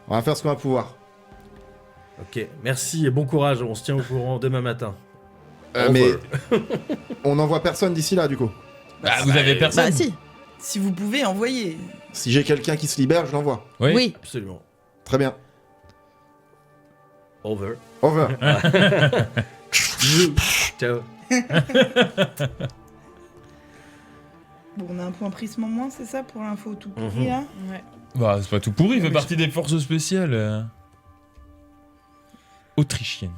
Speaker 2: On va faire ce qu'on va pouvoir.
Speaker 4: Ok. Merci et bon courage. On se tient au courant demain matin.
Speaker 2: Mais
Speaker 4: Over.
Speaker 2: on n'envoie personne d'ici là, du coup.
Speaker 3: Bah, vous avez personne.
Speaker 1: Bah si.
Speaker 5: Si vous pouvez, envoyer.
Speaker 2: Si j'ai quelqu'un qui se libère, je l'envoie.
Speaker 1: Oui.
Speaker 4: Absolument.
Speaker 2: Très bien.
Speaker 4: Over.
Speaker 2: Over.
Speaker 4: Ciao.
Speaker 5: Bon, on a un point prisme en moins, c'est ça, pour l'info tout pourri, là
Speaker 1: Ouais.
Speaker 3: Bah, c'est pas tout pourri, il fait
Speaker 5: Mais
Speaker 3: partie des forces spéciales autrichiennes.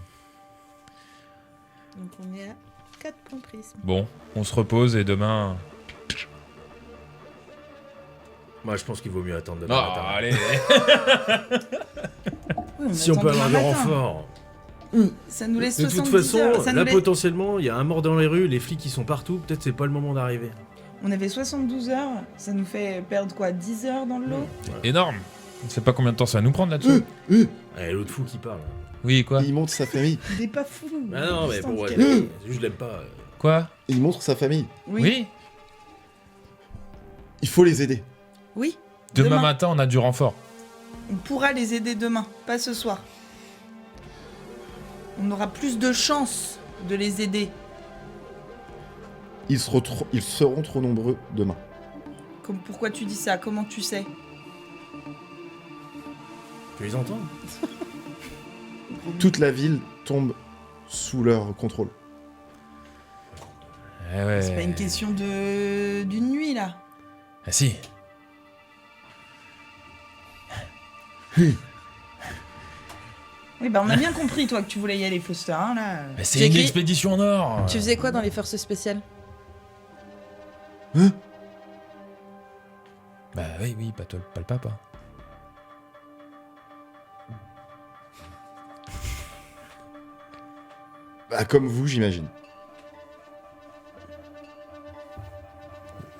Speaker 1: Donc on est à 4 points prisme.
Speaker 3: Bon, on se repose et demain.
Speaker 4: Moi, je pense qu'il vaut mieux attendre demain
Speaker 3: Ah,
Speaker 4: matin.
Speaker 3: allez.
Speaker 5: Oui,
Speaker 4: Si on
Speaker 5: attend
Speaker 4: peut avoir
Speaker 5: demain
Speaker 4: du
Speaker 5: matin.
Speaker 4: renfort.
Speaker 5: Ça nous laisse
Speaker 4: De toute
Speaker 5: 70
Speaker 4: façon,
Speaker 5: heures. Ça nous
Speaker 4: là,
Speaker 5: laisse-
Speaker 4: potentiellement, il y a un mort dans les rues, les flics ils sont partout, peut-être c'est pas le moment d'arriver.
Speaker 5: On avait 72 heures, ça nous fait perdre quoi, 10 heures dans le lot
Speaker 3: Énorme. On sait pas combien de temps ça va nous prendre là-dessus.
Speaker 4: Allez, l'autre fou qui parle.
Speaker 3: Oui, quoi
Speaker 2: Il montre sa famille.
Speaker 5: Il est pas fou.
Speaker 4: Ah non, mais
Speaker 5: Putain,
Speaker 4: bon, ouais,
Speaker 5: quel-
Speaker 4: je l'aime pas.
Speaker 3: Quoi
Speaker 2: Il montre sa famille.
Speaker 5: Oui.
Speaker 2: Il faut les aider.
Speaker 5: Oui.
Speaker 3: Demain matin, on a du renfort.
Speaker 5: On pourra les aider demain, pas ce soir. On aura plus de chances de les aider.
Speaker 2: Ils seront trop nombreux demain.
Speaker 5: Pourquoi tu dis ça? Comment tu sais?
Speaker 4: Tu les entends?
Speaker 2: Toute la ville tombe sous leur contrôle.
Speaker 3: Eh ouais.
Speaker 5: C'est pas une question d'une nuit là.
Speaker 3: Ah si.
Speaker 5: Oui, bah on a bien compris toi que tu voulais y aller, Foster, hein, là.
Speaker 3: Mais c'est
Speaker 1: J'ai
Speaker 3: une
Speaker 1: écrit-
Speaker 3: expédition en or.
Speaker 1: Tu faisais quoi dans les forces spéciales?
Speaker 3: Bah oui, pas le papa.
Speaker 2: Bah, comme vous, j'imagine.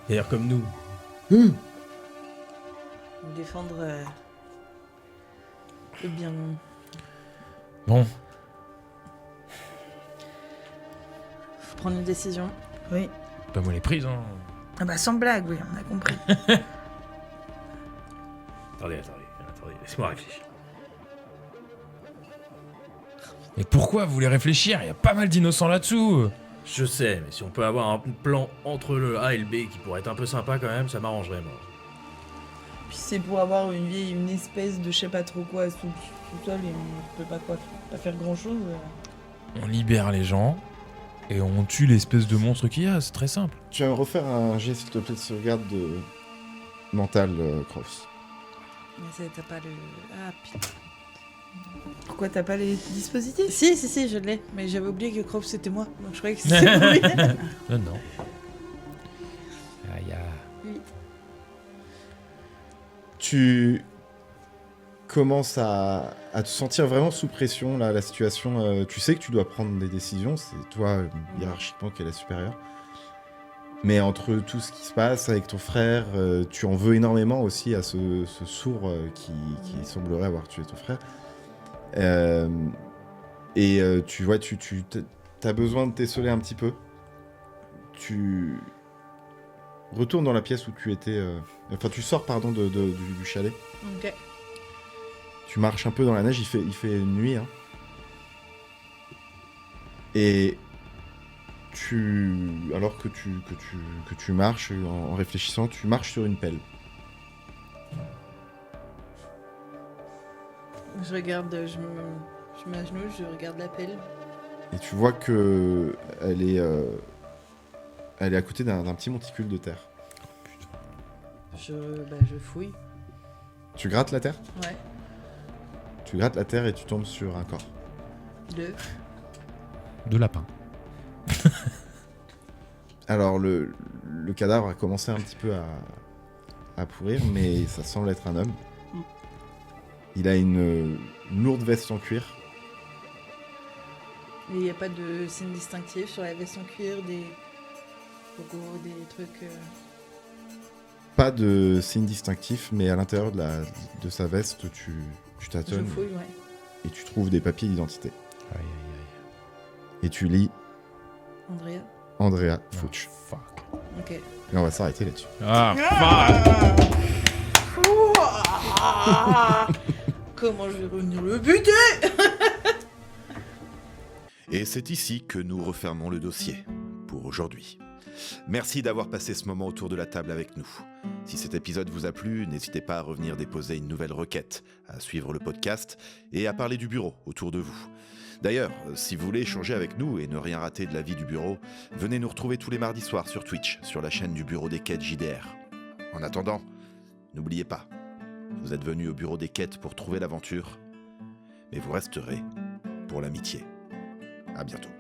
Speaker 4: D'ailleurs, comme nous.
Speaker 1: Défendre le bien.
Speaker 3: Bon,
Speaker 1: Faut prendre une décision.
Speaker 5: Oui.
Speaker 3: pas moi les prises, hein.
Speaker 5: Ah bah sans blague, oui, on a compris.
Speaker 4: Attendez, laisse-moi réfléchir.
Speaker 3: Mais pourquoi vous voulez réfléchir? Il y a pas mal d'innocents là-dessous.
Speaker 4: Je sais, mais si on peut avoir un plan entre le A et le B qui pourrait être un peu sympa quand même, ça m'arrangerait, moi.
Speaker 5: Puis c'est pour avoir une espèce de je sais pas trop quoi tout seul et on peut pas faire grand chose.
Speaker 3: On libère les gens et on tue l'espèce de monstre qu'il y a, c'est très simple.
Speaker 2: Tu vas me refaire un jet, s'il te plaît, de sauvegarde de mental, Crofts.
Speaker 1: Mais t'as pas le. Ah putain.
Speaker 5: Pourquoi t'as pas les dispositifs?
Speaker 1: Si, je l'ai. Mais j'avais oublié que Croft c'était moi. Donc je croyais que c'était lui.
Speaker 3: Non. Aïe,
Speaker 2: Tu commences à te sentir vraiment sous pression, là, la situation. Tu sais que tu dois prendre des décisions, c'est toi, hiérarchiquement, qui est la supérieure. Mais entre tout ce qui se passe avec ton frère, tu en veux énormément aussi à ce sourd qui semblerait avoir tué ton frère. Tu vois, tu as besoin de t'essoler un petit peu. Tu retournes dans la pièce où tu étais... Enfin, tu sors, pardon, du chalet.
Speaker 1: Ok.
Speaker 2: Tu marches un peu dans la neige, il fait nuit. Hein. Et alors que tu marches, en réfléchissant, tu marches sur une pelle.
Speaker 1: Je regarde, je mets à genoux, je regarde la pelle.
Speaker 2: Et tu vois que elle est à côté d'un petit monticule de terre.
Speaker 1: Je fouille.
Speaker 2: Tu grattes la terre?
Speaker 1: Ouais.
Speaker 2: Tu grattes la terre et tu tombes sur un corps.
Speaker 3: De lapin.
Speaker 2: Alors le cadavre a commencé un petit peu à pourrir, mais ça semble être un homme. Il a une lourde veste en cuir.
Speaker 1: Il n'y a pas de signe distinctif sur la veste en cuir, des logos, des trucs.
Speaker 2: Pas de signe distinctif, mais à l'intérieur de sa veste, tu
Speaker 1: Je
Speaker 2: tâtonnes
Speaker 1: fouille, ouais.
Speaker 2: et tu trouves des papiers d'identité.
Speaker 3: Aïe.
Speaker 2: Et tu lis
Speaker 1: Andrea.
Speaker 2: Andrea Fuchs.
Speaker 3: Fuck.
Speaker 1: Ok.
Speaker 2: Et on va s'arrêter là-dessus.
Speaker 3: Ah,
Speaker 1: Comment je vais revenir le buter?
Speaker 6: Et c'est ici que nous refermons le dossier, pour aujourd'hui. Merci d'avoir passé ce moment autour de la table avec nous. Si cet épisode vous a plu, n'hésitez pas à revenir déposer une nouvelle requête, à suivre le podcast et à parler du bureau autour de vous. D'ailleurs, si vous voulez échanger avec nous et ne rien rater de la vie du bureau, venez nous retrouver tous les mardis soirs sur Twitch, sur la chaîne du Bureau des Quêtes JDR. En attendant, n'oubliez pas, vous êtes venus au Bureau des Quêtes pour trouver l'aventure, mais vous resterez pour l'amitié. À bientôt.